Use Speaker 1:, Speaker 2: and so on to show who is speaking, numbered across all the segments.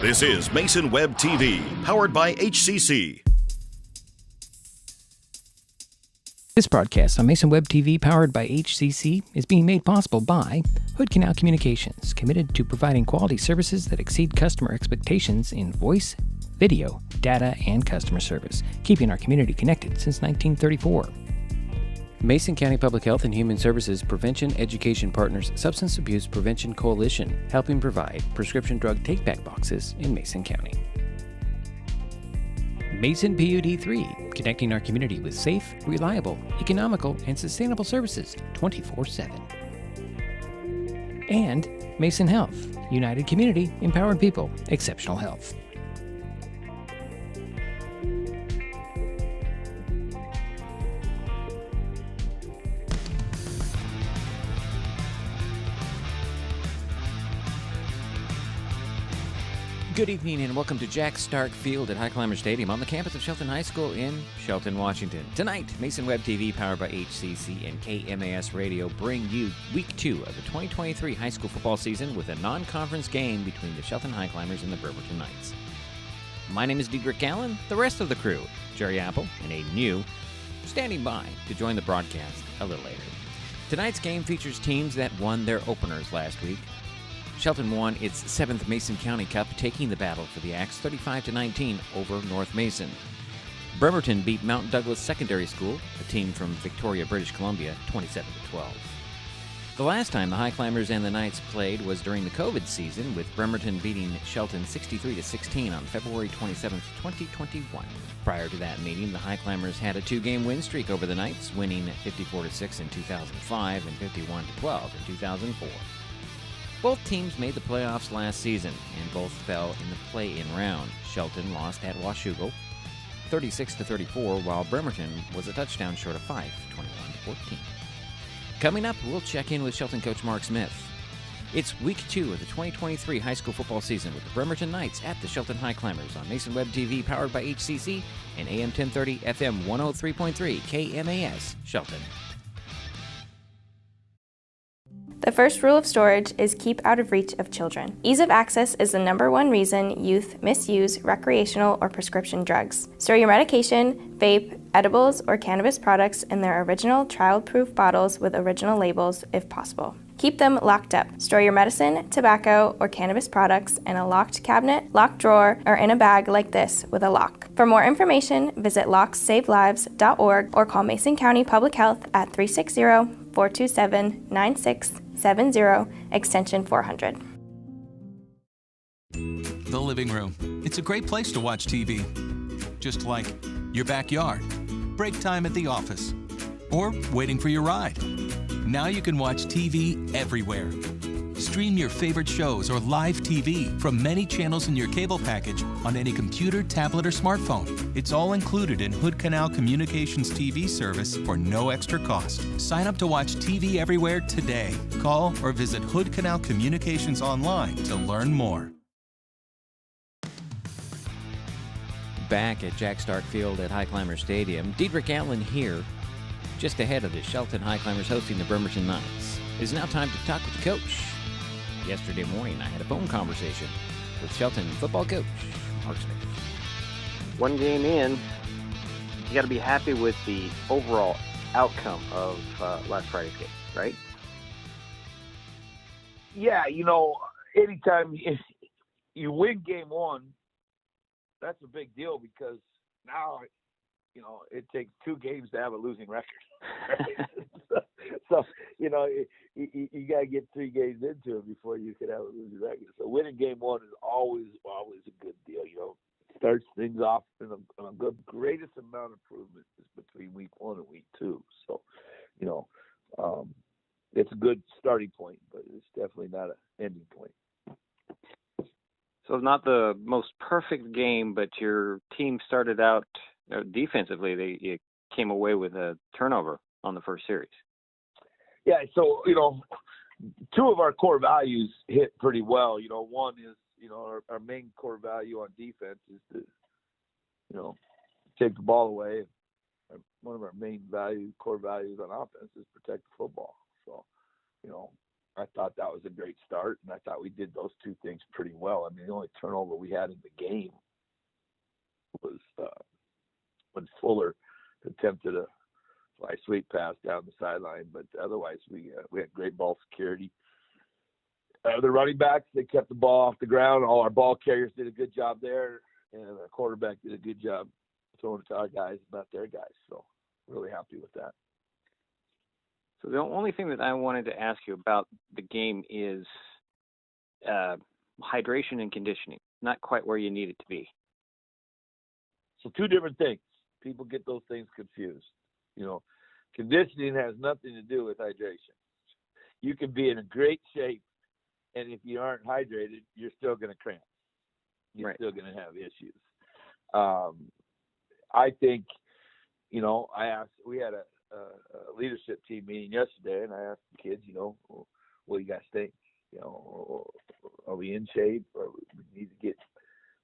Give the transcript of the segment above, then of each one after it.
Speaker 1: This is Mason Web TV, powered by HCC.
Speaker 2: This broadcast on Mason Web TV, powered by HCC, is being made possible by Hood Canal Communications, committed to providing quality services that exceed customer expectations in voice, video, data, and customer service, keeping our community connected since 1934. Mason County Public Health and Human Services Prevention Education Partners Substance Abuse Prevention Coalition, helping provide prescription drug take-back boxes in Mason County. Mason PUD 3, connecting our community with safe, reliable, economical, and sustainable services 24/7. And Mason Health, United Community, Empowered People, Exceptional Health. Good evening and welcome to Jack Stark Field at Highclimbers Stadium on the campus of Shelton High School in Shelton, Washington. Tonight, Mason Web TV, powered by HCC and KMAS Radio, bring you Week 2 of the 2023 high school football season with a non-conference game between the Shelton Highclimbers and the Bremerton Knights. My name is Diedrich Allen. The rest of the crew, Jerry Apple and Aiden New, standing by to join the broadcast a little later. Tonight's game features teams that won their openers last week. Shelton won its 7th Mason County Cup, taking the battle for the Axe 35-19 over North Mason. Bremerton beat Mount Douglas Secondary School, a team from Victoria, British Columbia, 27-12. The last time the Highclimbers and the Knights played was during the COVID season, with Bremerton beating Shelton 63-16 on February 27, 2021. Prior to that meeting, the Highclimbers had a 2-game win streak over the Knights, winning 54-6 in 2005 and 51-12 in 2004. Both teams made the playoffs last season, and both fell in the play-in round. Shelton lost at Washougal 36-34, while Bremerton was a touchdown short of 5, 21-14. Coming up, we'll check in with Shelton coach Mark Smith. It's Week 2 of the 2023 high school football season with the Bremerton Knights at the Shelton Highclimbers on Mason Web TV, powered by HCC and AM 1030 FM 103.3 KMAS Shelton.
Speaker 3: The first rule of storage is keep out of reach of children. Ease of access is the #1 reason youth misuse recreational or prescription drugs. Store your medication, vape, edibles, or cannabis products in their original child-proof bottles with original labels if possible. Keep them locked up. Store your medicine, tobacco, or cannabis products in a locked cabinet, locked drawer, or in a bag like this with a lock. For more information, visit locksavelives.org or call Mason County Public Health at 360-427-9670, extension 400.
Speaker 4: The living room. It's a great place to watch TV. Just like your backyard, break time at the office, or waiting for your ride. Now you can watch TV everywhere. Stream your favorite shows or live TV from many channels in your cable package on any computer, tablet, or smartphone. It's all included in Hood Canal Communications TV service for no extra cost. Sign up to watch TV everywhere today. Call or visit Hood Canal Communications online to learn more.
Speaker 2: Back at Jack Stark Field at Highclimbers Stadium, Diedrich Allen here, just ahead of the Shelton Highclimbers hosting the Bremerton Knights. It is now time to talk with the coach. Yesterday morning, I had a phone conversation with Shelton football coach Mark Smith.
Speaker 5: One game in, you got to be happy with the overall outcome of last Friday's game, right?
Speaker 6: Yeah, anytime you win game one, that's a big deal because now, it takes 2 games to have a losing record. so you got to get 3 games into it before you can have a losing record. So winning game one is always a good deal. Starts things off in a good, greatest amount of improvement is between week 1 and week 2. So, it's a good starting point, but it's definitely not an ending point.
Speaker 5: So it's not the most perfect game, but your team started out defensively. You came away with a turnover on the first series.
Speaker 6: Yeah, so, 2 of our core values hit pretty well. One is, our main core value on defense is to, take the ball away. One of our main core values on offense is protect the football. So, I thought that was a great start, and I thought we did those two things pretty well. I mean, the only turnover we had in the game was when Fuller attempted a fly sweep pass down the sideline, but otherwise we had great ball security. The running backs, they kept the ball off the ground. All our ball carriers did a good job there, and the quarterback did a good job throwing it to our guys, not their guys. So really happy with that.
Speaker 5: So the only thing that I wanted to ask you about the game is hydration and conditioning. Not quite where you need it to be.
Speaker 6: So two different things. People get those things confused. Conditioning has nothing to do with hydration. You can be in a great shape, and if you aren't hydrated, you're still going to cramp. You're still going to have issues. I think, we had a leadership team meeting yesterday, and I asked the kids, what do you guys think? Are we in shape, or we need to get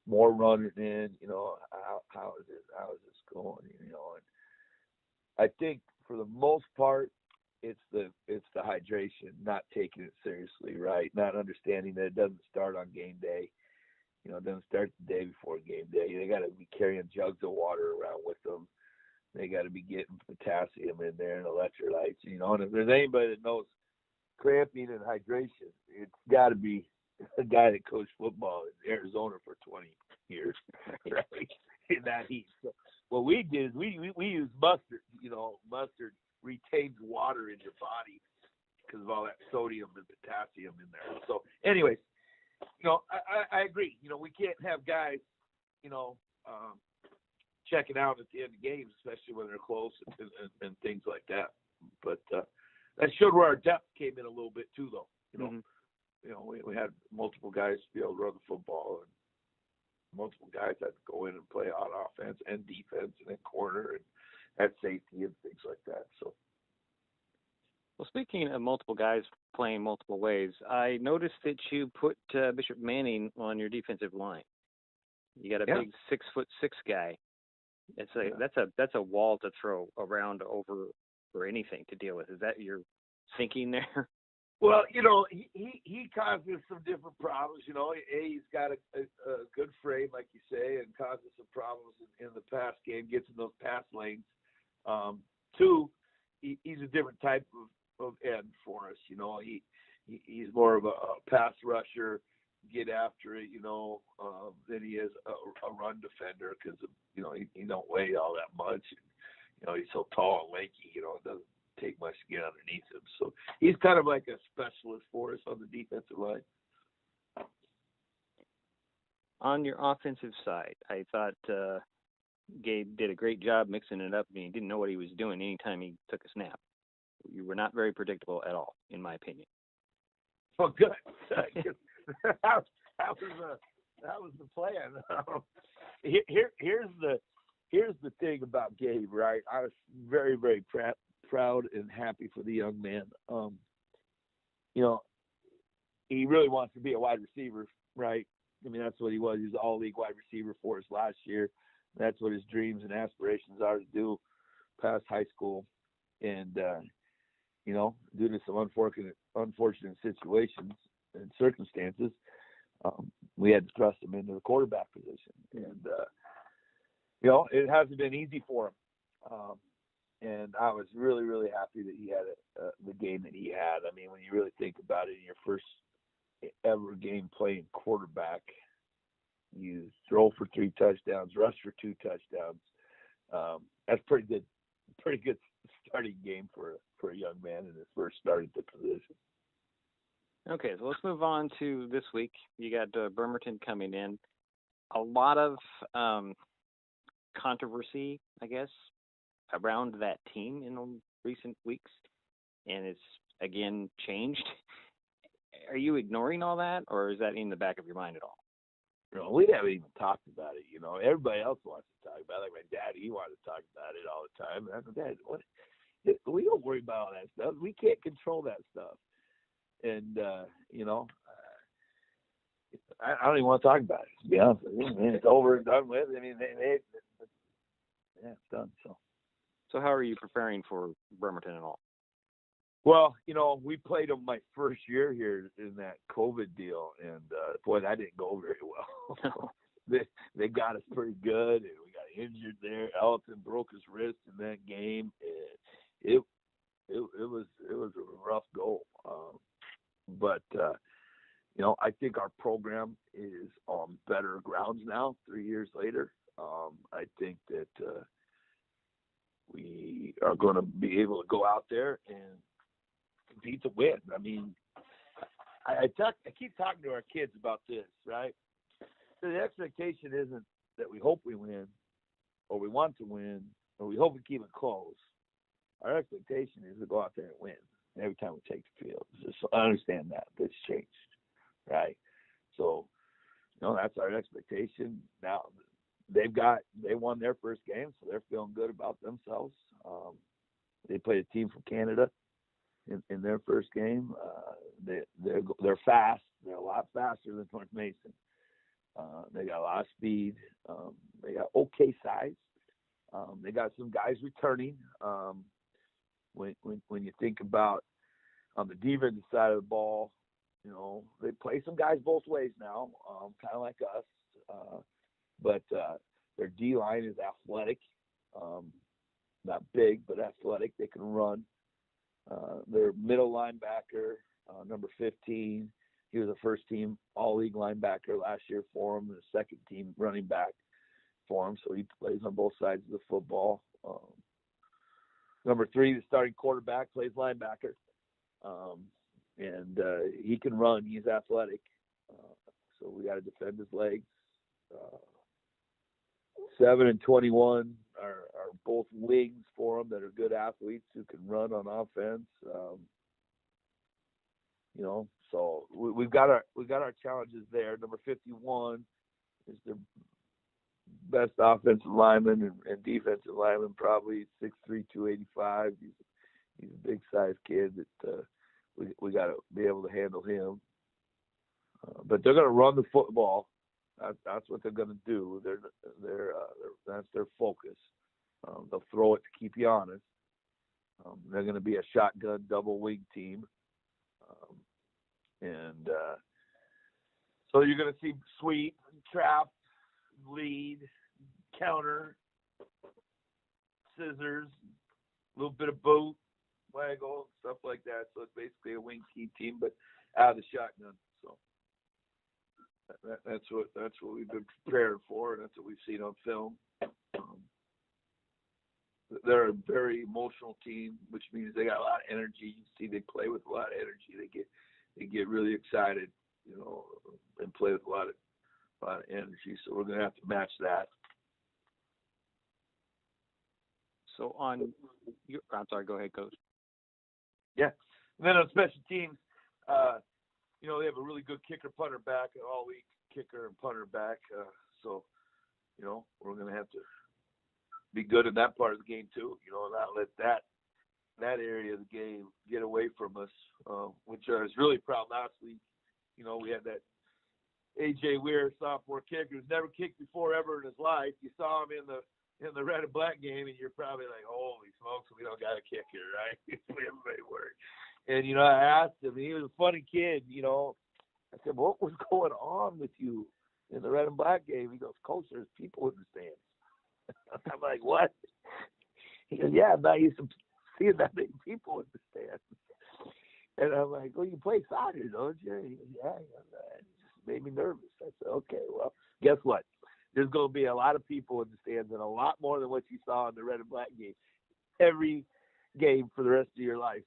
Speaker 6: more running in? How is this going? And I think for the most part, it's the hydration, not taking it seriously, right? Not understanding that it doesn't start on game day. It doesn't start the day before game day. They got to be carrying jugs of water around with them. They got to be getting potassium in there and electrolytes, And if there's anybody that knows cramping and hydration, it's got to be a guy that coached football in Arizona for 20 years, right? In that heat. So what we did is we used mustard. Mustard retains water in your body because of all that sodium and potassium in there. So, anyways, I agree. We can't have guys, checking out at the end of games, especially when they're close and things like that. But that showed where our depth came in a little bit too, though. We had multiple guys to be able to run the football, and multiple guys had to go in and play on offense and defense and then corner and at safety and things like that. So.
Speaker 5: Well, speaking of multiple guys playing multiple ways, I noticed that you put Bishop Manning on your defensive line. You got a big 6'6" guy. That's a wall to throw around over or anything to deal with. Is that your thinking there?
Speaker 6: Well, he causes some different problems. He's got a good frame, like you say, and causes some problems in the pass game, gets in those pass lanes. Two, he's a different type of end for us. He's more of a pass rusher, get after it, than he is a run defender because, he don't weigh all that much. And, he's so tall and lanky, it doesn't take much to get underneath him. So he's kind of like a specialist for us on the defensive line.
Speaker 5: On your offensive side, I thought Gabe did a great job mixing it up, and he didn't know what he was doing anytime he took a snap. You were not very predictable at all, in my opinion.
Speaker 6: Oh, good. that was the plan. Here's the thing about Gabe, right? I was very, very proud and happy for the young man. He really wants to be a wide receiver, right? I mean, that's what he was. He was an all-league wide receiver for us last year. That's what his dreams and aspirations are to do past high school. And, due to some unfortunate situations and circumstances, we had to thrust him into the quarterback position. And, it hasn't been easy for him. And I was really, really happy that he had the game that he had. I mean, when you really think about it, in your first ever game playing quarterback, you throw for 3 touchdowns, rush for 2 touchdowns. That's pretty good starting game for a young man in his first start at the position.
Speaker 5: Okay, so let's move on to this week. You got Bremerton coming in. A lot of controversy, I guess, around that team in the recent weeks, and it's again changed. Are you ignoring all that, or is that in the back of your mind at all?
Speaker 6: We haven't even talked about it. Everybody else wants to talk about it. Like my dad, he wanted to talk about it all the time. And I said, Dad, we don't worry about all that stuff. We can't control that stuff. And I don't even want to talk about it. To be honest with you, man, it's over and done with. I mean, it's done. So
Speaker 5: how are you preparing for Bremerton and all?
Speaker 6: Well, we played them my first year here in that COVID deal, and boy, that didn't go very well. they got us pretty good, and we got injured there. Elton broke his wrist in that game, and it was a rough go. But I think our program is on better grounds now. 3 years later, I think that we are going to be able to go out there and compete to win. I mean, I keep talking to our kids about this, right? So the expectation isn't that we hope we win, or we want to win, or we hope we keep it close. Our expectation is to go out there and win every time we take the field. So I understand that. That's changed, right? So, that's our expectation. Now, they won their first game, so they're feeling good about themselves. They played a team from Canada in their first game. They're fast. They're a lot faster than North Mason. They got a lot of speed. They got okay size. They got some guys returning. When you think about on the defensive side of the ball, they play some guys both ways now, kind of like us. But their D line is athletic, not big but athletic. They can run. Their middle linebacker, number 15, he was a first-team all-league linebacker last year for him, and a second-team running back for him, so he plays on both sides of the football. Number 3, the starting quarterback, plays linebacker, and he can run. He's athletic, so we got to defend his legs. 7 and 21 are both wings for them that are good athletes who can run on offense. So we've got our challenges there. Number 51 is the best offensive lineman and defensive lineman, probably 6'3", 285. He's a big size kid that we got to be able to handle him. But they're going to run the football. That's what they're going to do. That's their focus. They'll throw it to keep you honest. They're going to be a shotgun double wing team. So you're going to see sweep, trap, lead, counter, scissors, a little bit of boot, waggle, stuff like that. So it's basically a wing key team, but out of the shotgun. So that's what we've been prepared for, and that's what we've seen on film. They're a very emotional team, which means they got a lot of energy. You see, they play with a lot of energy. They get really excited, and play with a lot of energy. So we're going to have to match that.
Speaker 5: So I'm sorry. Go ahead, Coach.
Speaker 6: Yeah. And then on special teams, they have a really good kicker, punter back, an all-week kicker and punter back. So we're going to have to be good in that part of the game too. Not let that area of the game get away from us, which I was really proud last week. We had that A.J. Weir, sophomore kicker, who's never kicked before ever in his life. You saw him in the red and black game, and you're probably like, holy smokes, we don't got a kicker, right? Everybody worried. And, I asked him, and he was a funny kid, I said, what was going on with you in the red and black game? He goes, Coach, there's people in the stands. I'm like, what? He goes, yeah, I'm not used to seeing that many people in the stands. And I'm like, well, you play soccer, don't you? He goes, yeah. It just made me nervous. I said, okay, well, guess what? There's going to be a lot of people in the stands, and a lot more than what you saw in the red and black game. Every game for the rest of your life.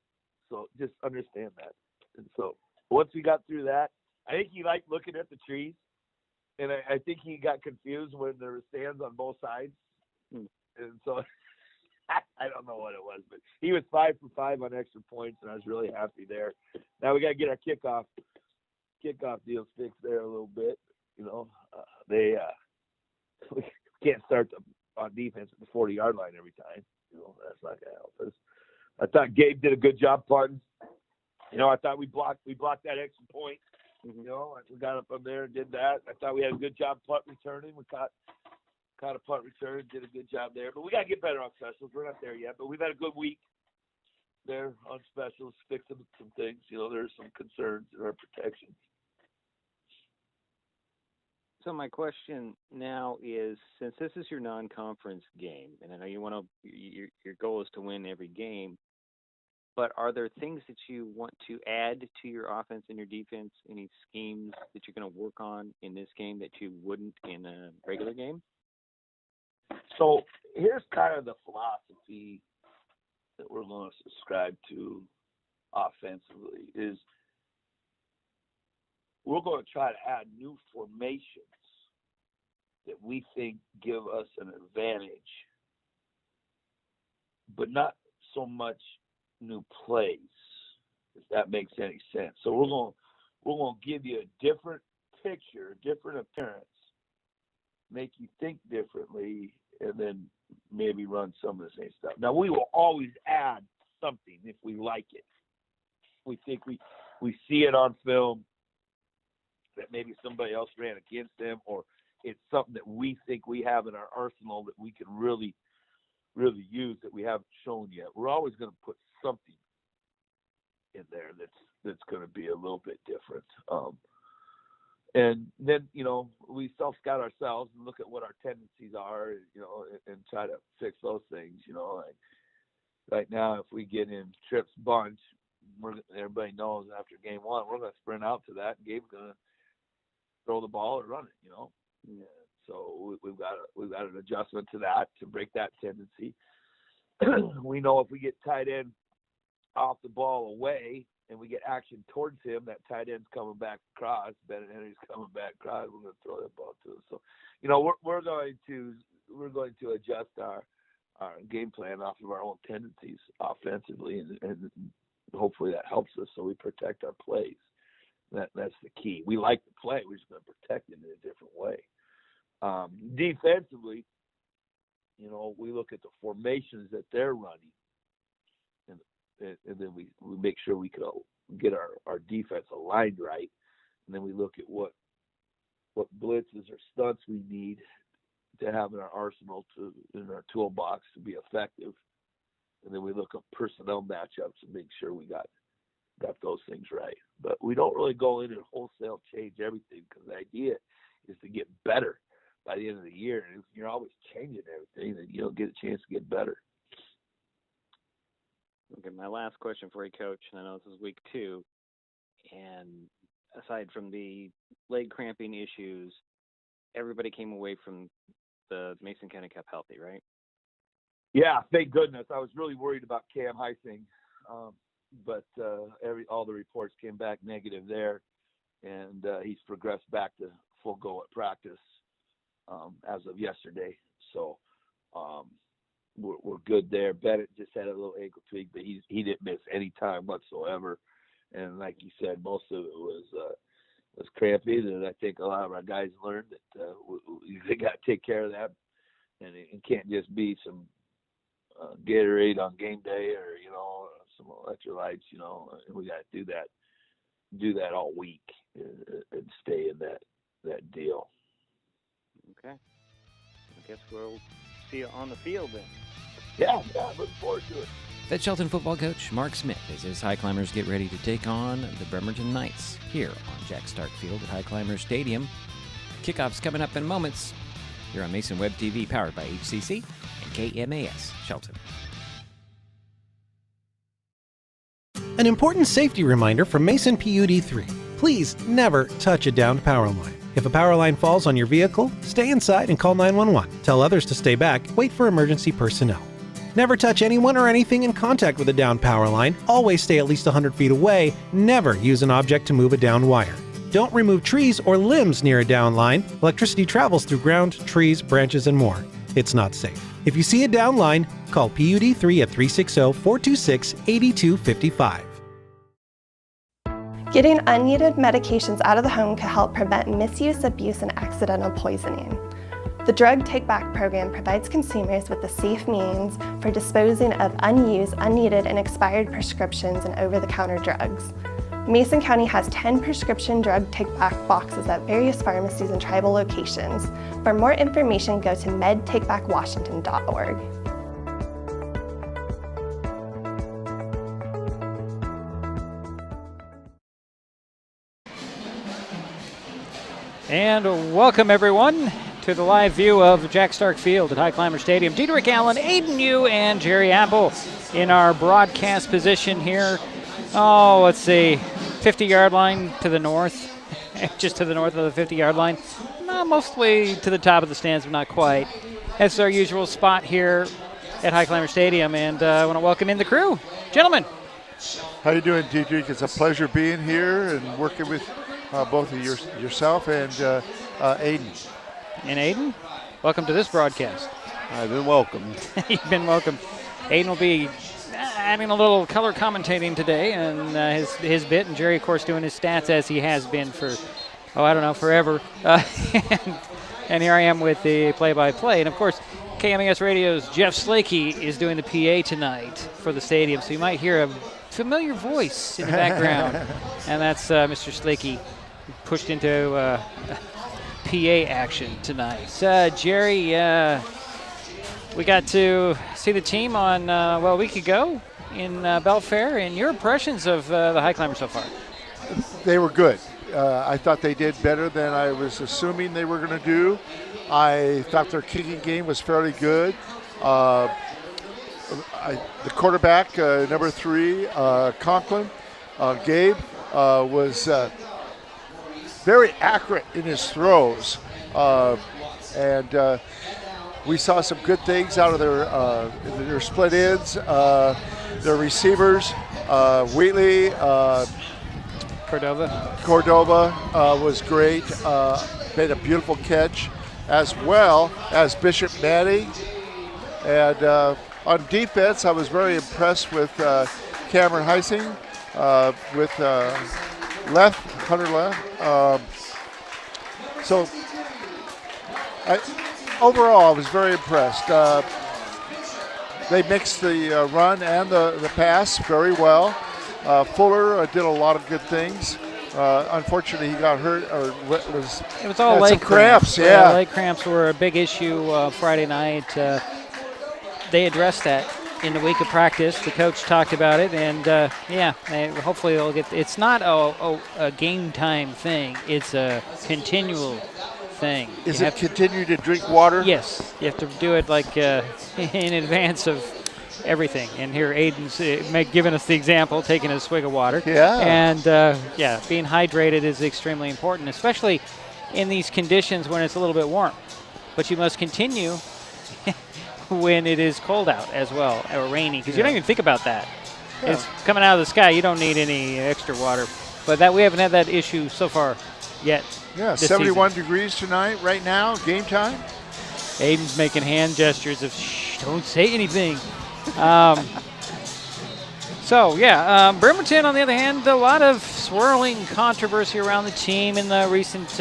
Speaker 6: So just understand that. And so once we got through that, I think he liked looking at the trees. And I think he got confused when there were stands on both sides. And so I don't know what it was, but he was 5 for 5 on extra points, and I was really happy there. Now we got to get our kickoff deals fixed there a little bit. We can't start on defense at the 40-yard line every time. That's not going to help us. I thought Gabe did a good job parting. I thought we blocked that extra point. We got up there and did that. I thought we had a good job punt returning. We caught a punt return, did a good job there. But we got to get better on specials. We're not there yet, but we've had a good week. there on specials, fixing some things. There's some concerns in our protections.
Speaker 5: So my question now is, since this is your non-conference game, and I know your goal is to win every game, but are there things that you want to add to your offense and your defense? Any schemes that you're going to work on in this game that you wouldn't in a regular game?
Speaker 6: So here's kind of the philosophy that we're going to subscribe to offensively is we're going to try to add new formations that we think give us an advantage, but not so much new plays, if that makes any sense. So we're going to give you a different picture, different appearance, make you think differently, and then maybe run some of the same stuff. Now, we will always add something if we like it. We think we see it on film that maybe somebody else ran against them, or it's something that we think we have in our arsenal that we can really, really use that we haven't shown yet. We're always going to put something in there that's going to be a little bit different. And then, we self-scout ourselves and look at what our tendencies are, and try to fix those things. Like right now, if we get in trips bunch, everybody knows after game one, we're going to sprint out to that, and Gabe's going to throw the ball or run it, Yeah. So we've got an adjustment to that to break that tendency. We know if we get tight end off the ball away and we get action towards him, that tight end's coming back across, Bennett Henry's coming back across, we're going to throw that ball to him. So, we're going to adjust our game plan off of our own tendencies offensively, and hopefully that helps us so we protect our plays. That's the key. We like to play. We're just going to protect it in a different way. Defensively, we look at the formations that they're running, and then we make sure we can get our defense aligned right. And then we look at what blitzes or stunts we need to have in our arsenal, in our toolbox to be effective. And then we look at personnel matchups and make sure we got those things right. But we don't really go in and wholesale change everything, because the idea is to get better by the end of the year. And if you're always changing everything, then you don't get a chance to get better.
Speaker 5: Okay, my last question for you, Coach, and I know this is week 2, and aside from the leg cramping issues, everybody came away from the Mason County Cup healthy, right?
Speaker 6: Yeah, thank goodness. I was really worried about Cam Heising, but all the reports came back negative there, and he's progressed back to full go at practice as of yesterday. So we're good there. Bennett just had a little ankle tweak, but he didn't miss any time whatsoever. And like you said, most of it was cramping, and I think a lot of our guys learned that they got to take care of that, and it can't just be some Gatorade on game day or some electrolytes. And we got to do that all week and stay in that deal.
Speaker 5: Okay, I guess we'll see you on the field then.
Speaker 6: Yeah, looking forward to it.
Speaker 2: That Shelton football coach, Mark Smith, as his Highclimbers get ready to take on the Bremerton Knights here on Jack Stark Field at Highclimbers Stadium. Kickoff's coming up in moments here on Mason Web TV, powered by HCC and KMAS Shelton.
Speaker 7: An important safety reminder from Mason PUD 3. Please never touch a downed power line. If a power line falls on your vehicle, stay inside and call 911. Tell others to stay back. Wait for emergency personnel. Never touch anyone or anything in contact with a downed power line. Always stay at least 100 feet away. Never use an object to move a downed wire. Don't remove trees or limbs near a downed line. Electricity travels through ground, trees, branches, and more. It's not safe. If you see a downed line, call PUD 3 at 360-426-8255.
Speaker 8: Getting unneeded medications out of the home can help prevent misuse, abuse, and accidental poisoning. The Drug Take Back program provides consumers with a safe means for disposing of unused, unneeded, and expired prescriptions and over-the-counter drugs. Mason County has 10 prescription drug take-back boxes at various pharmacies and tribal locations. For more information, go to medtakebackwashington.org.
Speaker 9: And welcome, everyone, to the live view of Jack Stark Field at Highclimbers Stadium. Dietrich Allen, Aiden Yu, and Jerry Apple in our broadcast position here. Oh, let's see, 50-yard line to the north, just to the north of the 50-yard line. Mostly to the top of the stands, but not quite. That's our usual spot here at Highclimbers Stadium, and I want to welcome in the crew. Gentlemen.
Speaker 10: How you doing, Dietrich? It's a pleasure being here and working with both of yourself and Aiden.
Speaker 9: And Aiden, welcome to this broadcast.
Speaker 10: I've been welcomed.
Speaker 9: You've been welcome. Aiden will be adding a little color commentating today, and his bit, and Jerry, of course, doing his stats as he has been for, forever. And here I am with the play-by-play. And, of course, KMAS Radio's Jeff Slakey is doing the PA tonight for the stadium, so you might hear a familiar voice in the background, and that's Mr. Slakey pushed into PA action tonight. Jerry, we got to see the team on, a week ago in Belfair, and your impressions of the Highclimbers so far?
Speaker 10: They were good. I thought they did better than I was assuming they were going to do. I thought their kicking game was fairly good. The quarterback, number 3, Conklin, Gabe, was very accurate in his throws. And we saw some good things out of their split ends, their receivers, Wheatley, Cordova was great, made a beautiful catch, as well as Bishop Manning. And on defense, I was very impressed with Cameron Heising, with Hunter Left. Overall, I was very impressed. They mixed the run and the pass very well. Fuller did a lot of good things. Unfortunately, he got hurt or
Speaker 9: it was all leg
Speaker 10: cramps. Yeah,
Speaker 9: leg cramps were a big issue Friday night. They addressed that in the week of practice. The coach talked about it, and hopefully they'll get. It's not a game time thing. It's a continual thing.
Speaker 10: Is it continue to drink water?
Speaker 9: Yes, you have to do it like in advance of everything. And here Aiden's giving us the example, taking a swig of water.
Speaker 10: Yeah.
Speaker 9: And being hydrated is extremely important, especially in these conditions when it's a little bit warm. But you must continue when it is cold out as well, or rainy, because you don't even think about that. Yeah. It's coming out of the sky. You don't need any extra water. But we haven't had that issue so far yet.
Speaker 10: Yeah, 71 degrees tonight, right now, game time.
Speaker 9: Aiden's making hand gestures of, shh, don't say anything. Bremerton, on the other hand, a lot of swirling controversy around the team in the recent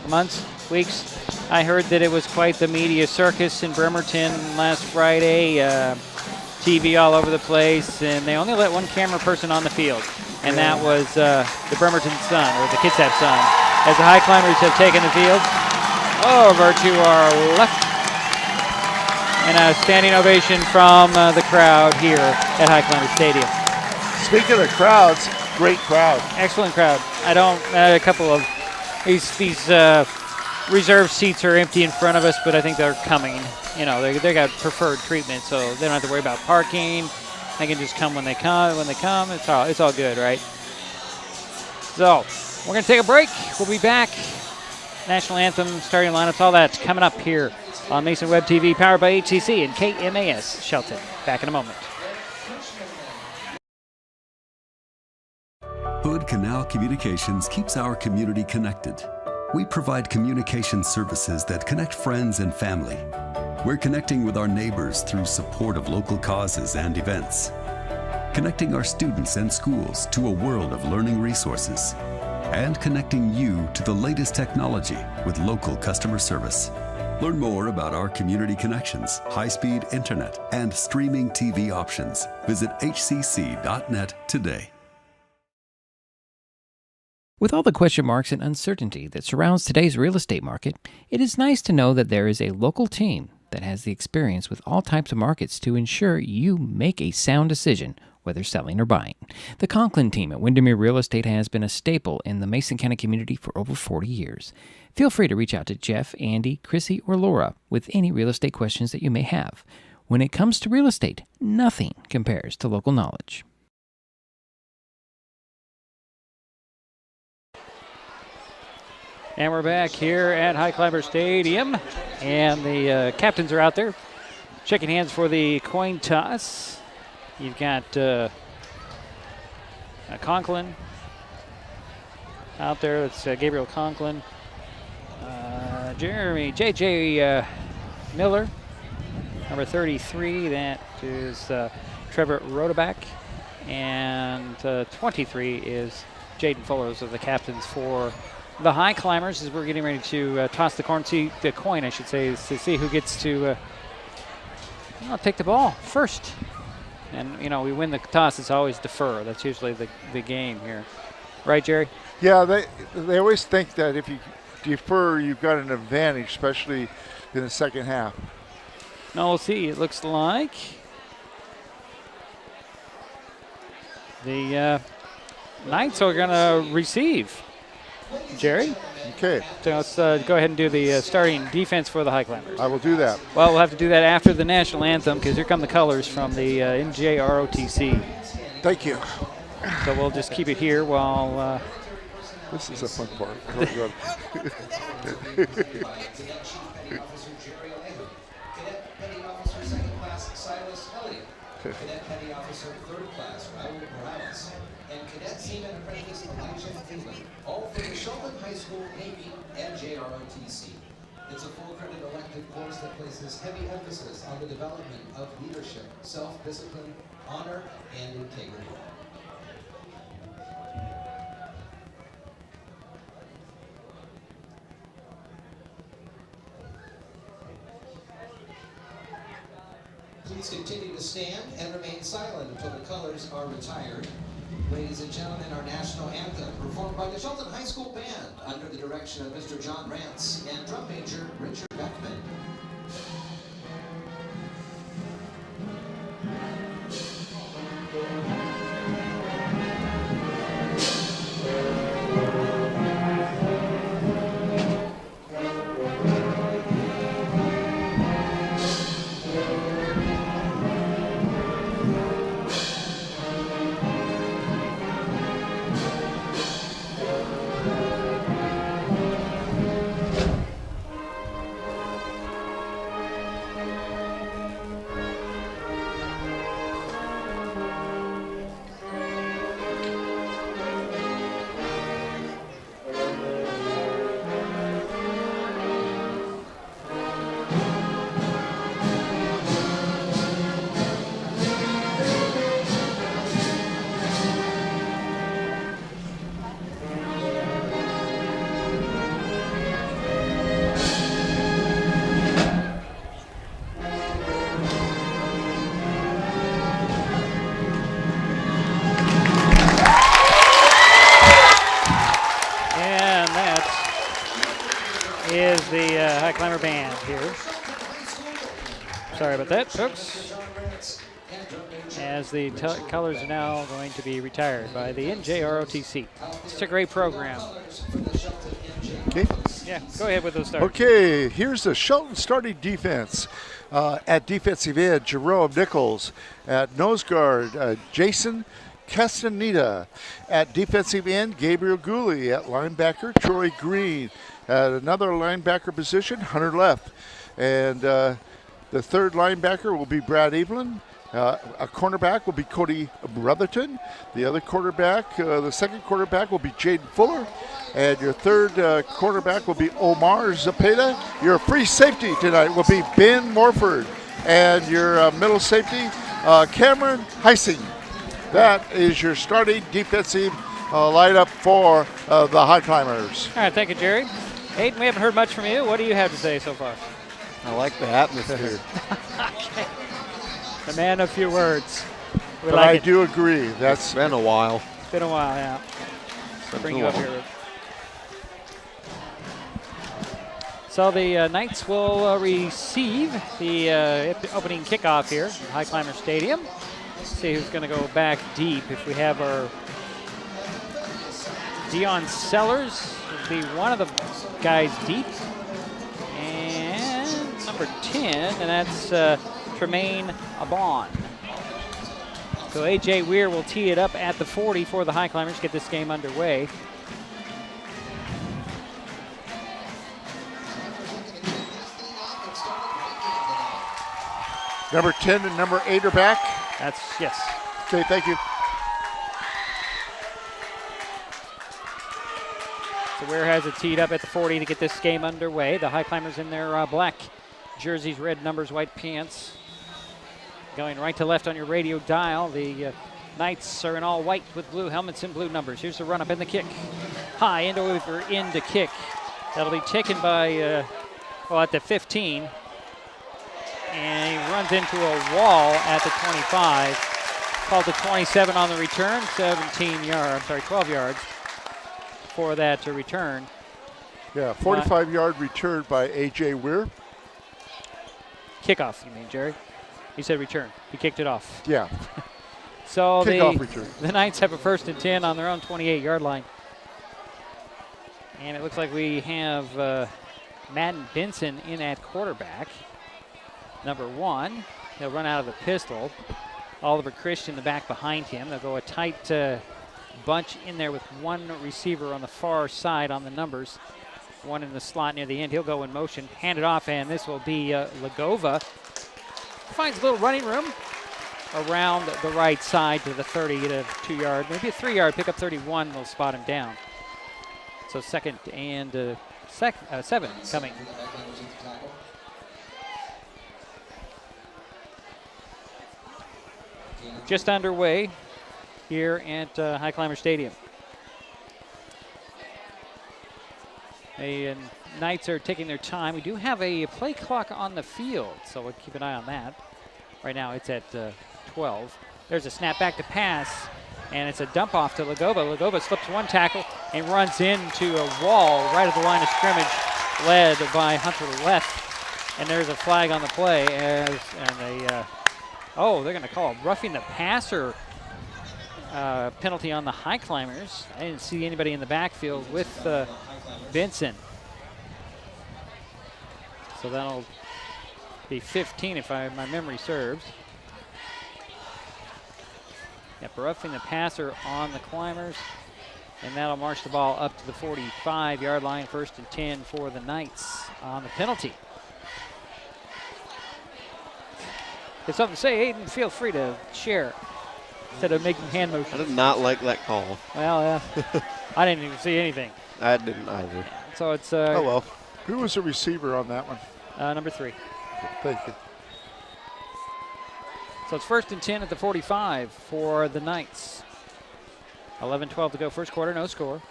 Speaker 9: months, weeks. I heard that it was quite the media circus in Bremerton last Friday. TV all over the place, and they only let one camera person on the field, and that was the Bremerton Sun, or the Kitsap Sun, as the Highclimbers have taken the field over to our left. And a standing ovation from the crowd here at Highclimbers Stadium.
Speaker 10: Speaking of crowds, great crowd.
Speaker 9: Excellent crowd. A couple of these reserved seats are empty in front of us, but I think they're coming. You know, they got preferred treatment, so they don't have to worry about parking. They can just come when they come. It's all good, right? So we're gonna take a break. We'll be back. National anthem, starting lineups, all that's coming up here on Mason Web TV, powered by HCC and KMAS Shelton. Back in a moment.
Speaker 11: Hood Canal Communications keeps our community connected. We provide communication services that connect friends and family. We're connecting with our neighbors through support of local causes and events. Connecting our students and schools to a world of learning resources. And connecting you to the latest technology with local customer service. Learn more about our community connections, high-speed internet, and streaming TV options. Visit hcc.net today.
Speaker 2: With all the question marks and uncertainty that surrounds today's real estate market, it is nice to know that there is a local team that has the experience with all types of markets to ensure you make a sound decision whether selling or buying. The Conklin team at Windermere Real Estate has been a staple in the Mason County community for over 40 years. Feel free to reach out to Jeff, Andy, Chrissy, or Laura with any real estate questions that you may have. When it comes to real estate, nothing compares to local knowledge.
Speaker 9: And we're back here at Highclimbers Stadium, and the captains are out there shaking hands for the coin toss. You've got Conklin out there. It's Gabriel Conklin, J.J. Miller, number 33. That is Trevor Rodeback, and 23 is Jaden Fuller. Those are the captains for the Highclimbers as we're getting ready to toss the coin, I should say, is to see who gets to take the ball first. And, we win the toss, it's always defer. That's usually the game here. Right, Jerry?
Speaker 10: Yeah, they always think that if you defer, you've got an advantage, especially in the second half.
Speaker 9: Now we'll see. It looks like the Knights are going to receive. Jerry?
Speaker 10: Okay.
Speaker 9: So let's go ahead and do the starting defense for the Highclimbers.
Speaker 10: I will do that.
Speaker 9: Well, we'll have to do that after the national anthem because here come the colors from the NJROTC.
Speaker 10: Thank you.
Speaker 9: So we'll just keep it here while...
Speaker 10: this is a fun part.
Speaker 12: Cadet Petty Officer 3rd Class Raul Morales, and Cadet Seaman Apprentice Elijah Freeland, all for the Shelton High School Navy NJROTC. It's a full-credit elective course that places heavy emphasis on the development of leadership, self-discipline, honor, and integrity. Please continue to stand and remain silent until the colors are retired. Ladies and gentlemen, our national anthem performed by the Shelton High School Band under the direction of Mr. John Rance and drum major Richard Beckman.
Speaker 9: Highclimber band here. Sorry about that, folks. As the colors are now going to be retired by the NJROTC. It's a great program.
Speaker 10: Okay.
Speaker 9: Yeah, go ahead with those starts.
Speaker 10: Okay, here's the Shelton starting defense. At defensive end, Jerome Nichols. At nose guard, Jason Castaneda. At defensive end, Gabriel Gooley. At linebacker, Troy Green. At another linebacker position, Hunter Leff. And the third linebacker will be Brad Evelyn. A cornerback will be Cody Brotherton. The other quarterback, the second quarterback will be Jaden Fuller. And your third quarterback will be Omar Zapata. Your free safety tonight will be Ben Morford. And your middle safety, Cameron Heising. That is your starting defensive lineup for the Highclimbers.
Speaker 9: All right, thank you, Jerry. Hayden, we haven't heard much from you. What do you have to say so far?
Speaker 13: I like the atmosphere.
Speaker 9: Okay. The man of few words.
Speaker 10: But I do agree.
Speaker 13: It's been a while.
Speaker 9: It's been a while, yeah. Bring you up here. So the Knights will receive the opening kickoff here at Highclimber Stadium. see who's going to go back deep. If we have our Dion Sellers will be one of the guys deep. And number 10, and that's Tremaine Abon. So A.J. Weir will tee it up at the 40 for the Highclimbers, get this game underway.
Speaker 10: Number 10 and number 8 are back?
Speaker 9: That's, yes.
Speaker 10: Okay, thank you.
Speaker 9: So Weir has it teed up at the 40 to get this game underway. The Highclimbers in their black jerseys, red numbers, white pants. Going right to left on your radio dial. The Knights are in all white with blue helmets and blue numbers. Here's the run up in the kick. High into over into kick. That'll be taken by, at the 15. And he runs into a wall at the 25. Called the 27 on the return. 12 yards for that return.
Speaker 10: Yeah, 45-yard return by A.J. Weir.
Speaker 9: Kickoff, you mean, Jerry? He said return. He kicked it off.
Speaker 10: Yeah.
Speaker 9: So
Speaker 10: kickoff return.
Speaker 9: The Knights have a 1st and 10 on their own 28-yard line. And it looks like we have Madden Benson in at quarterback. Number 1. He'll run out of the pistol. Oliver Christian, the back behind him. They'll go a tight bunch in there with one receiver on the far side on the numbers. One in the slot near the end. He'll go in motion, hand it off, and this will be Legova. Finds a little running room around the right side to the 30, get a 2-yard, maybe a 3-yard, pick up 31, they'll spot him down. So 2nd and 7 coming. Just underway here at Highclimber Stadium. The Knights are taking their time. We do have a play clock on the field, so we'll keep an eye on that. Right now it's at 12. There's a snap back to pass, and it's a dump off to Legova. Legova slips one tackle and runs into a wall right at the line of scrimmage, led by Hunter Left. And there's a flag on the play, they're going to call a roughing the passer penalty on the Highclimbers. I didn't see anybody in the backfield with Benson. So that'll be 15 if my memory serves. Yep, roughing the passer on the Climbers. And that'll march the ball up to the 45-yard line, 1st and 10 for the Knights on the penalty. If you have something to say, Aiden, feel free to share instead of making hand motions.
Speaker 13: I did not like that call.
Speaker 9: Well, I didn't even see anything.
Speaker 13: I didn't either.
Speaker 9: So it's...
Speaker 10: oh, well. Who was the receiver on that one?
Speaker 9: Number 3.
Speaker 10: Thank you.
Speaker 9: So it's 1st and 10 at the 45 for the Knights. 11-12 to go, first quarter, no score.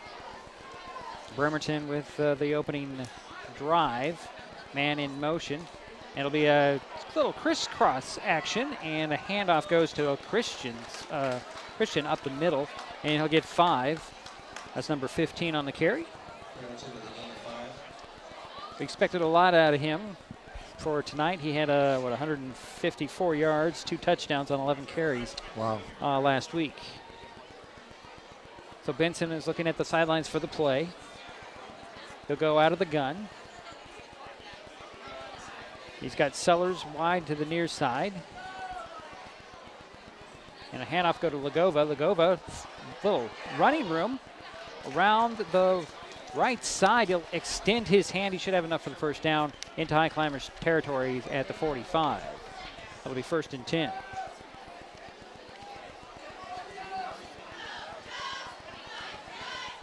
Speaker 9: Bremerton with the opening drive. Man in motion. It'll be a little crisscross action, and a handoff goes to Christian up the middle, and he'll get 5. That's number 15 on the carry. We expected a lot out of him for tonight. He had 154 yards, 2 touchdowns on 11 carries.
Speaker 10: Wow.
Speaker 9: Last week. So Benson is looking at the sidelines for the play. He'll go out of the gun. He's got Sellers wide to the near side. And a handoff go to Legova. Legova, little running room around the right side. He'll extend his hand. He should have enough for the first down into Highclimbers territory at the 45. That'll be 1st and 10.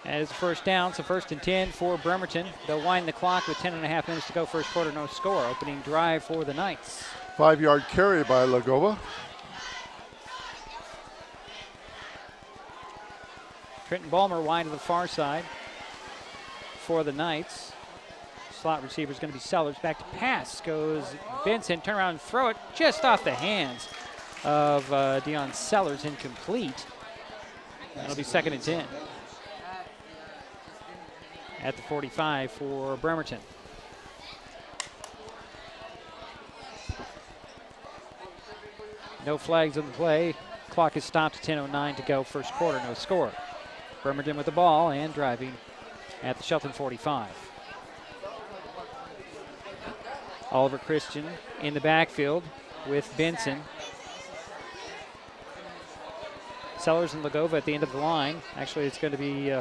Speaker 9: As first down, so 1st and 10 for Bremerton. They'll wind the clock with 10.5 minutes to go. First quarter, no score. Opening drive for the Knights.
Speaker 10: 5-yard carry by Legova.
Speaker 9: Trenton Ballmer wide to the far side for the Knights. Slot receiver is going to be Sellers. Back to pass goes Benson. Turn around and throw it just off the hands of Dion Sellers. Incomplete. That'll be 2nd and 10. At the 45 for Bremerton. No flags on the play. Clock is stopped at 10:09 to go, first quarter, no score. Bremerton with the ball and driving at the Shelton 45. Oliver Christian in the backfield with Benson. Sellers and Lagova at the end of the line. Actually, it's going to be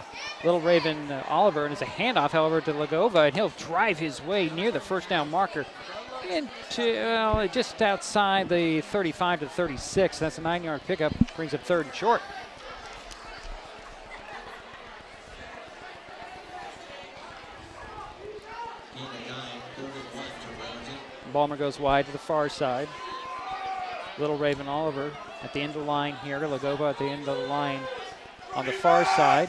Speaker 9: Little Raven Oliver, and it's a handoff, however, to Lagova, and he'll drive his way near the first down marker into just outside the 35 to 36. That's a 9-yard pickup, brings up third and short. Balmer goes wide to the far side. Little Raven Oliver at the end of the line here. Lagova at the end of the line on the far side.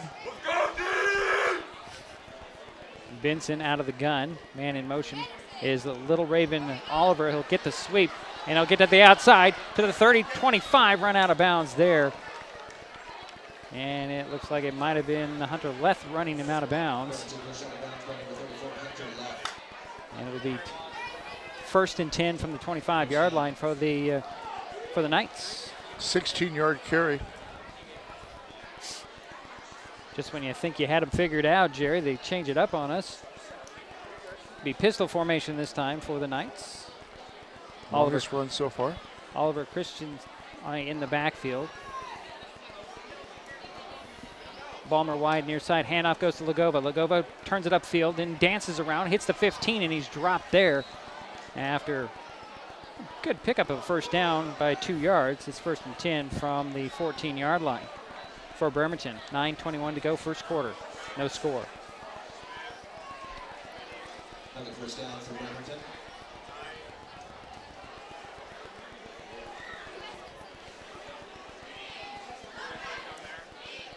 Speaker 9: Benson out of the gun. Man in motion is Little Raven Oliver. He'll get the sweep, and he'll get to the outside to the 30-25, run out of bounds there. And it looks like it might have been Hunter Leth running him out of bounds. And it'll be first and 10 from the 25-yard line for the Knights.
Speaker 10: 16-yard carry.
Speaker 9: Just when you think you had them figured out, Jerry, they change it up on us. Be pistol formation this time for the Knights.
Speaker 10: Longest run so far.
Speaker 9: Oliver Christian in the backfield. Balmer wide near side. Handoff goes to Lagova. Lagova turns it upfield and dances around, hits the 15, and he's dropped there. After good pickup of a first down by 2 yards, it's first and 10 from the 14-yard line for Bremerton. 9:21 to go, first quarter. No score.
Speaker 12: Another first down for Bremerton.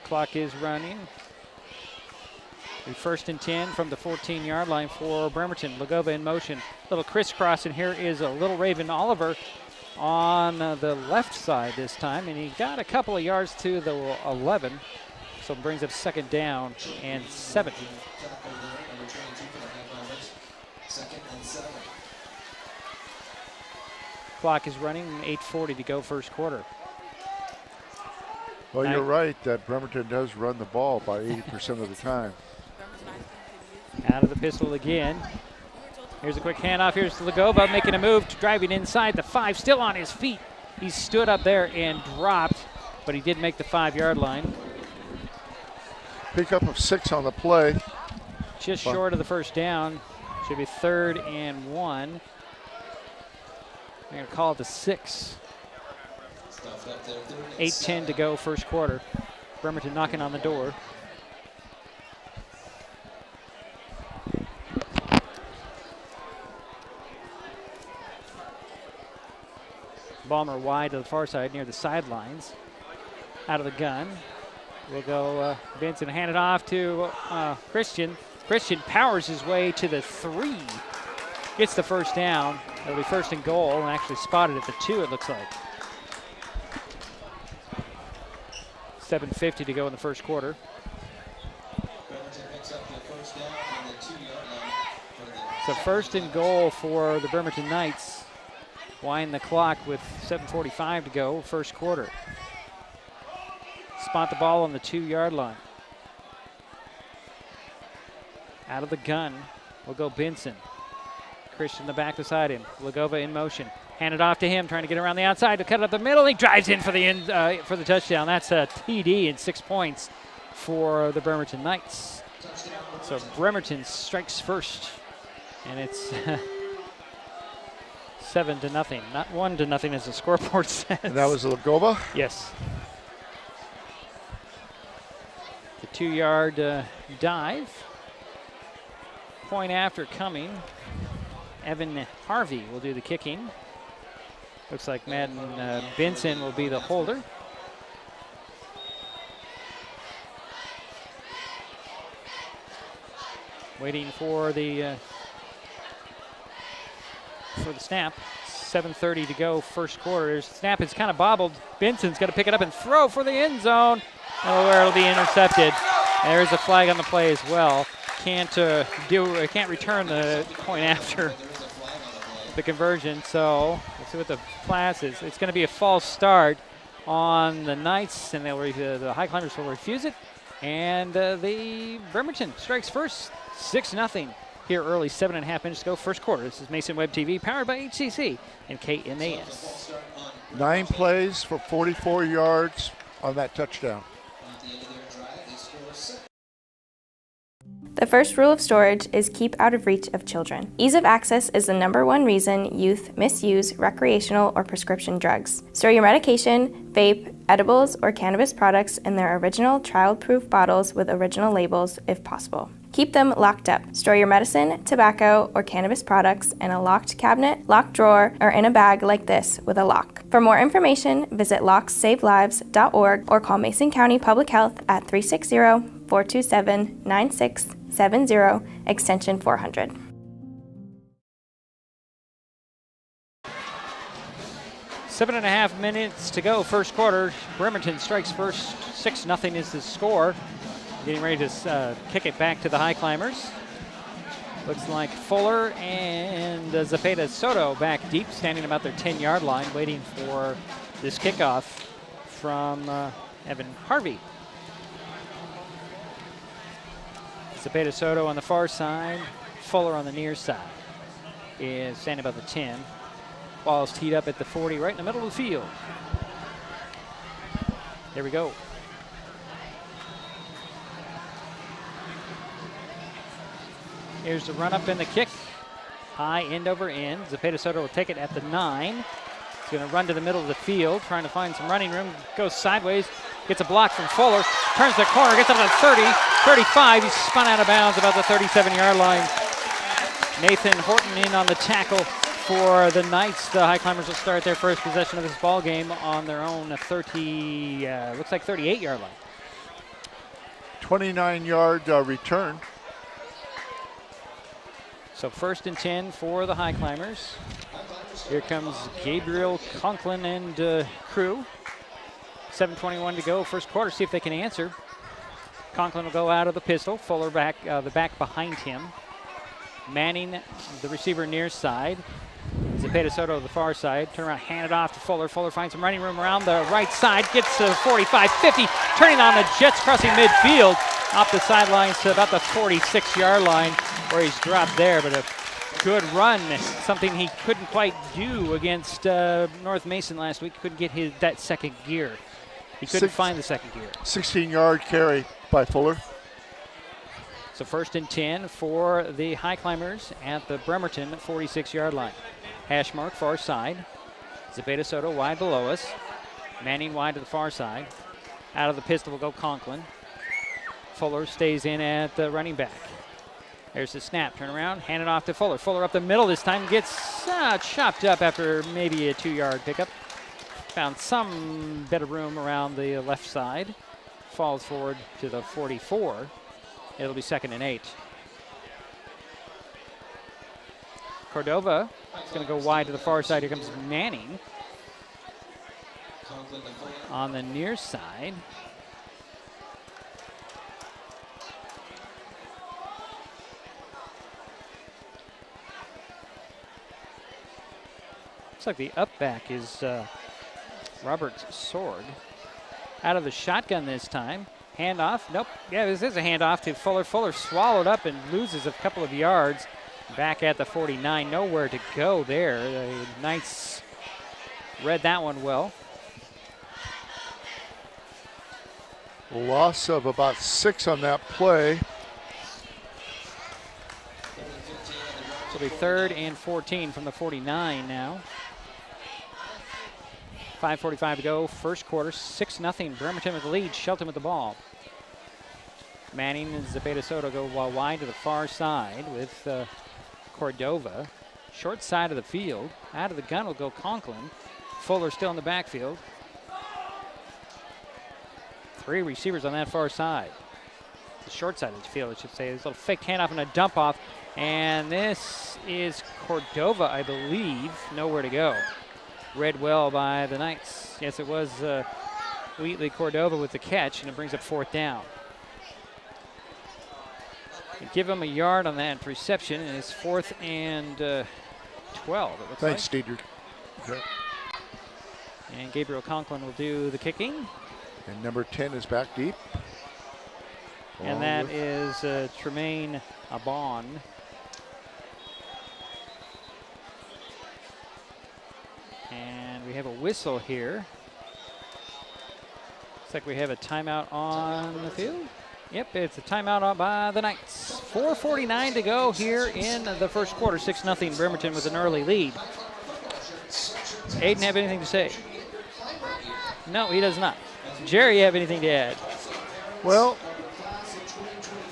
Speaker 9: Clock is running. The first and 10 from the 14-yard line for Bremerton. Lagova in motion. Little crisscross, and here is a Little Raven Oliver on the left side this time, and he got a couple of yards to the 11, so it brings up second down and 7. Clock is running, 8:40 to go, first quarter.
Speaker 10: Well, you're right that Bremerton does run the ball by 80% of the time.
Speaker 9: Out of the pistol again. Here's a quick handoff. Here's Lagova making a move, driving inside the 5, still on his feet. He stood up there and dropped, but he did make the 5-yard line.
Speaker 10: Pickup of 6 on the play.
Speaker 9: Just short of the first down. Should be 3rd and 1. They're going to call it the 6. 8:10 to go, first quarter. Bremerton knocking on the door. Balmer wide to the far side near the sidelines. Out of the gun. We'll go Benson, hand it off to Christian. Christian powers his way to the 3. Gets the first down. It'll be first and goal, and actually spotted at the 2, it looks like. 7:50 to go in the first quarter. So first and goal for the Bremerton Knights. Wind the clock with 7:45 to go, first quarter. Spot the ball on the 2-yard line. Out of the gun will go Benson. Christian the back beside him. Lagova in motion. Hand it off to him, trying to get around the outside to cut it up the middle. He drives in for the touchdown. That's a TD and 6 points for the Bremerton Knights. So Bremerton strikes first, and it's 7-0, not 1-0 as the scoreboard says.
Speaker 10: And that was Lagova?
Speaker 9: Yes. The 2-yard dive. Point after coming. Evan Harvey will do the kicking. Looks like Madden Benson will be the holder. Waiting for the snap. 7:30 to go, first quarter. Snap is kind of bobbled. Benson's got to pick it up and throw for the end zone. Oh, where it'll be intercepted. There's a flag on the play as well. Can't return the point after the conversion. So we'll see what the class is. It's going to be a false start. on the Knights, and the Highclimbers will refuse it. And the Bremerton strikes first, 6-0 here early, 7.5 minutes to go, first quarter. This is Mason Web TV, powered by HCC and KMAS.
Speaker 10: 9 plays for 44 yards on that touchdown.
Speaker 3: The first rule of storage is keep out of reach of children. Ease of access is the #1 reason youth misuse recreational or prescription drugs. Store your medication, vape, edibles, or cannabis products in their original child-proof bottles with original labels if possible. Keep them locked up. Store your medicine, tobacco, or cannabis products in a locked cabinet, locked drawer, or in a bag like this with a lock. For more information, visit lockssavelives.org or call Mason County Public Health at 360-427-9670, extension 400.
Speaker 9: Seven and a half minutes to go, first quarter. Bremerton strikes first, 6-0 is the score. Getting ready to kick it back to the Highclimbers. Looks like Fuller and Zepeda Soto back deep, standing about their 10-yard line, waiting for this kickoff from Evan Harvey. Zepeda Soto on the far side, Fuller on the near side is standing about the 10. Ball's teed up at the 40, right in the middle of the field. There we go. Here's the run up and the kick. High end over end. Zepeda Soto will take it at the 9. He's going to run to the middle of the field, trying to find some running room. Goes sideways, gets a block from Fuller, turns the corner, gets up to the 30, 35. He's spun out of bounds about the 37-yard line. Nathan Horton in on the tackle for the Knights. The Highclimbers will start their first possession of this ball game on their own 38-yard line.
Speaker 10: 29-yard return.
Speaker 9: So 1st and 10 for the Highclimbers. Here comes Gabriel Conklin and crew. 7:21 to go, first quarter. See if they can answer. Conklin will go out of the pistol. Fuller back, the back behind him. Manning, the receiver near side. Zepeda Soto the far side. Turn around, hand it off to Fuller. Fuller finds some running room around the right side. Gets to 45, 50. Turning on the Jets, crossing midfield. Off the sidelines to about the 46-yard line, where he's dropped there, but a good run. Something he couldn't quite do against North Mason last week. Couldn't get that second gear. He couldn't find the second gear.
Speaker 10: 16-yard carry by Fuller.
Speaker 9: So 1st and 10 for the Highclimbers at the Bremerton 46-yard line. Hash mark far side. Zepeda Soto wide below us. Manning wide to the far side. Out of the pistol will go Conklin. Fuller stays in at the running back. There's the snap, turn around, hand it off to Fuller. Fuller up the middle this time, gets chopped up after maybe a 2-yard pickup. Found some bit of room around the left side. Falls forward to the 44. It'll be 2nd and 8. Cordova is going to go wide to the far side. Here comes Manning on the near side. Looks like the up back is Robert Sword. Out of the shotgun this time. Handoff. Nope. Yeah, this is a handoff to Fuller. Fuller swallowed up and loses a couple of yards. Back at the 49. Nowhere to go there. The Knights read that one well.
Speaker 10: Loss of about 6 on that play.
Speaker 9: It'll be 3rd and 14 from the 49 now. 5:45 to go, first quarter, 6-0. Bremerton with the lead, Shelton with the ball. Manning and Zepeda Soto go wide to the far side with Cordova. Short side of the field. Out of the gun will go Conklin. Fuller still in the backfield. 3 receivers on that far side. The short side of the field, I should say. There's a little fake handoff and a dump off. And this is Cordova, I believe. Nowhere to go. Read well by the Knights. Yes, it was Wheatley Cordova with the catch, and it brings up 4th down. Give him a yard on that reception, and it's 4th and 12. It looks
Speaker 10: Thanks,
Speaker 9: like.
Speaker 10: Steeder. Okay.
Speaker 9: And Gabriel Conklin will do the kicking.
Speaker 10: And number 10 is back deep.
Speaker 9: And that is Tremaine Abon. And we have a whistle here. Looks like we have a timeout on the field. Yep, it's a timeout by the Knights. 4:49 to go here in the first quarter. 6-0 Bremerton with an early lead. Aiden have anything to say? No, he does not. Jerry, you have anything to add?
Speaker 10: Well,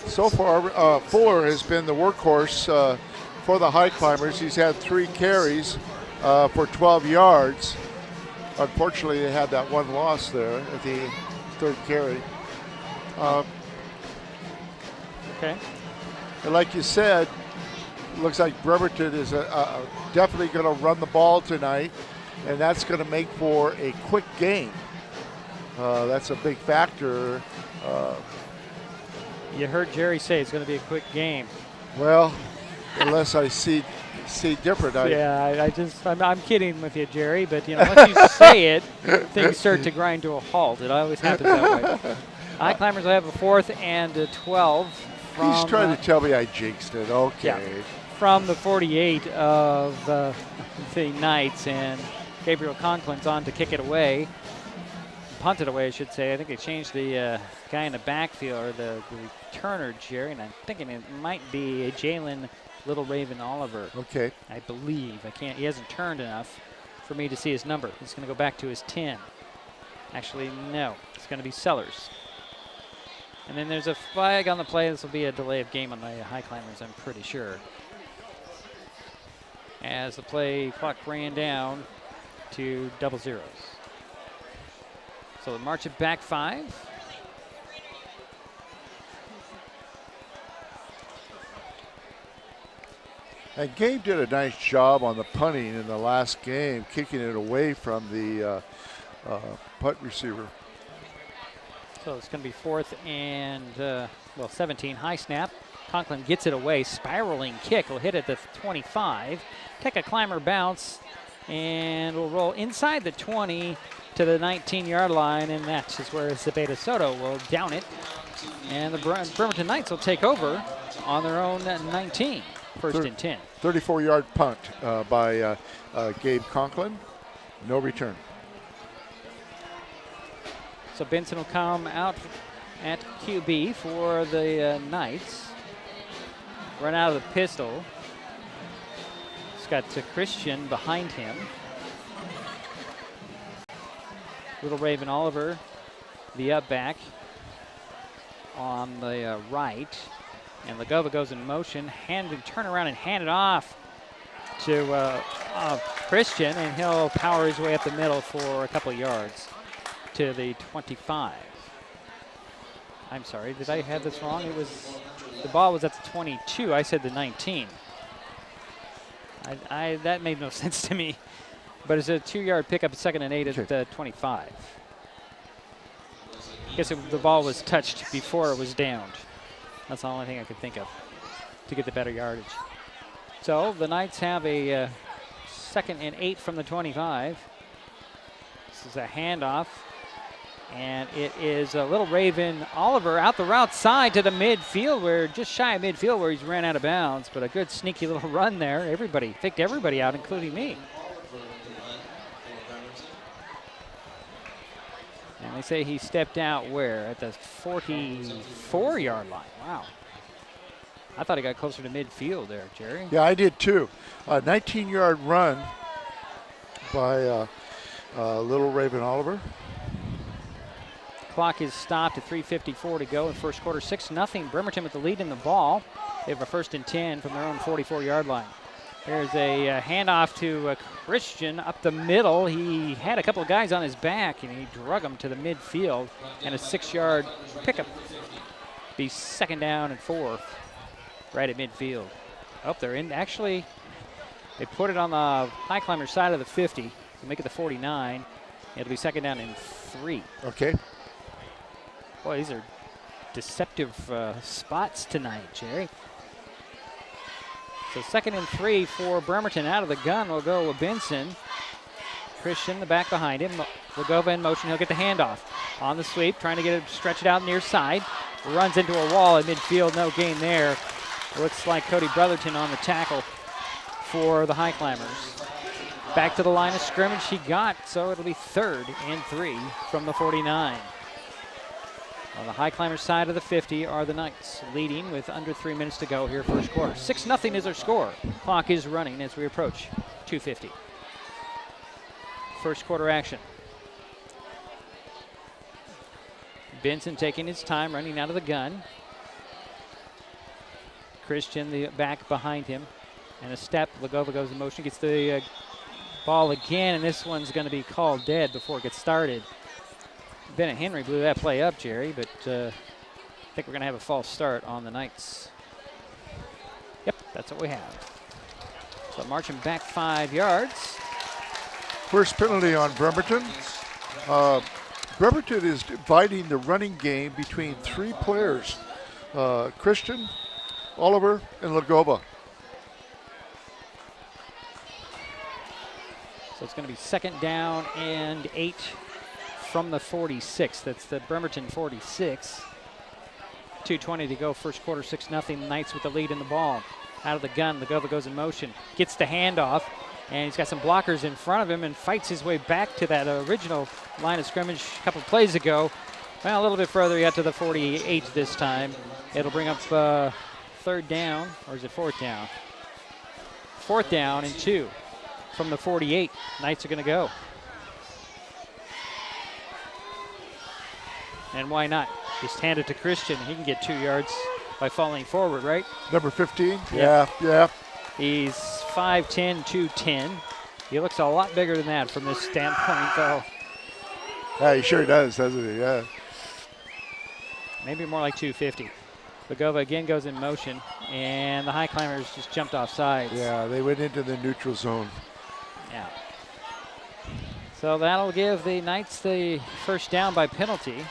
Speaker 10: so far, Fuller has been the workhorse for the Highclimbers. He's had 3 carries for 12 yards. Unfortunately, they had that one loss there at the 3rd carry.
Speaker 9: Okay.
Speaker 10: And like you said, looks like Bremerton is definitely going to run the ball tonight, and that's going to make for a quick game. That's a big factor.
Speaker 9: You heard Jerry say it's going to be a quick game.
Speaker 10: Well, unless I see different.
Speaker 9: I'm kidding with you, Jerry, but once you say it, things start to grind to a halt. It always happens that way. Highclimbers will have a 4th and 12.
Speaker 10: He's trying to tell me I jinxed it. Okay.
Speaker 9: Yeah, from the 48 of the Knights, and Gabriel Conklin's on to kick it away. Punt it away, I should say. I think they changed the guy in the backfield, or the returner, Jerry, and I'm thinking it might be a Jalen Little Raven Oliver.
Speaker 10: Okay.
Speaker 9: I believe. He hasn't turned enough for me to see his number. He's going to go back to his 10. Actually, no. It's going to be Sellers. And then there's a flag on the play. This will be a delay of game on the Highclimbers, I'm pretty sure. As the play clock ran down to 00. So march it back 5.
Speaker 10: And Gabe did a nice job on the punting in the last game, kicking it away from the punt receiver.
Speaker 9: So it's going to be 4th and 17. High snap. Conklin gets it away. Spiraling kick will hit at the 25. Take a climber bounce and will roll inside the 20 to the 19-yard line, and that is where Zepeda Soto will down it. And the Bremerton Knights will take over on their own 19. 1st and 10.
Speaker 10: 34-yard punt by Gabe Conklin. No return.
Speaker 9: So Benson will come out at QB for the Knights. Run out of the pistol. He's got Christian behind him. Little Raven Oliver, the up back on the right. And Lagova goes in motion, turn around and hand it off to Christian, and he'll power his way up the middle for a couple of yards to the 25. I'm sorry, did I have this wrong? The ball was at the 22. I said the 19. That made no sense to me. But it's a 2-yard pickup, 2nd and 8 at the 25. I guess the ball was touched before it was downed. That's the only thing I could think of to get the better yardage. So the Knights have a 2nd and 8 from the 25. This is a handoff. And it is a Little Raven Oliver out the route side to the midfield, just shy of midfield where he's ran out of bounds. But a good sneaky little run there. Picked everybody out, including me. And they say he stepped out where? At the 44-yard line. Wow. I thought he got closer to midfield there, Jerry.
Speaker 10: Yeah, I did too. A 19-yard run by Little Raven Oliver.
Speaker 9: Clock is stopped at 3:54 to go in first quarter. 6-0. Bremerton with the lead in the ball. They have a 1st and 10 from their own 44-yard line. There's a handoff to Christian up the middle. He had a couple of guys on his back, and he drug them to the midfield. And a 6-yard pickup. Be 2nd down and 4 right at midfield. Oh, they're in. Actually, they put it on the Highclimber side of the 50 to make it the 49. It'll be 2nd down and 3.
Speaker 10: Okay.
Speaker 9: Boy, these are deceptive spots tonight, Jerry. So 2nd and 3 for Bremerton. Out of the gun will go Benson. Christian, the back behind him. Lagova in motion. He'll get the handoff. On the sweep, trying to get it, stretch it out near side. Runs into a wall at midfield. No gain there. Looks like Cody Brotherton on the tackle for the Highclimbers. Back to the line of scrimmage he got, so it'll be 3rd and 3 from the 49. On the Highclimbers side of the 50 are the Knights, leading with under 3 minutes to go here first quarter. 6-0 is our score. Clock is running as we approach 2:50. First quarter action. Benson taking his time, running out of the gun. Christian, the back behind him. And a step, Lagova goes in motion, gets the ball again, and this one's going to be called dead before it gets started. Bennett Henry blew that play up, Jerry, but I think we're going to have a false start on the Knights. Yep, that's what we have. So marching back 5 yards.
Speaker 10: First penalty on Bremerton. Bremerton is dividing the running game between 3 players, Christian, Oliver, and Lagova.
Speaker 9: So it's going to be 2nd down and 8 from the 46. That's the Bremerton 46. 2:20 to go, first quarter, 6-0. Knights with the lead in the ball. Out of the gun, Lagova goes in motion, gets the handoff, and he's got some blockers in front of him and fights his way back to that original line of scrimmage a couple plays ago. Well, a little bit further yet to the 48 this time. It'll bring up 3rd down, or is it 4th down? 4th down and 2 from the 48. Knights are going to go. And why not? Just hand it to Christian. He can get 2 yards by falling forward, right?
Speaker 10: Number 15?
Speaker 9: Yep.
Speaker 10: Yeah.
Speaker 9: He's 5'10", 210. He looks a lot bigger than that from this standpoint, though.
Speaker 10: Yeah, he sure does, doesn't he? Yeah.
Speaker 9: Maybe more like 250. Lagova again goes in motion, and the Highclimbers just jumped off sides.
Speaker 10: Yeah, they went into the neutral zone.
Speaker 9: Yeah. So that'll give the Knights the first down by penalty.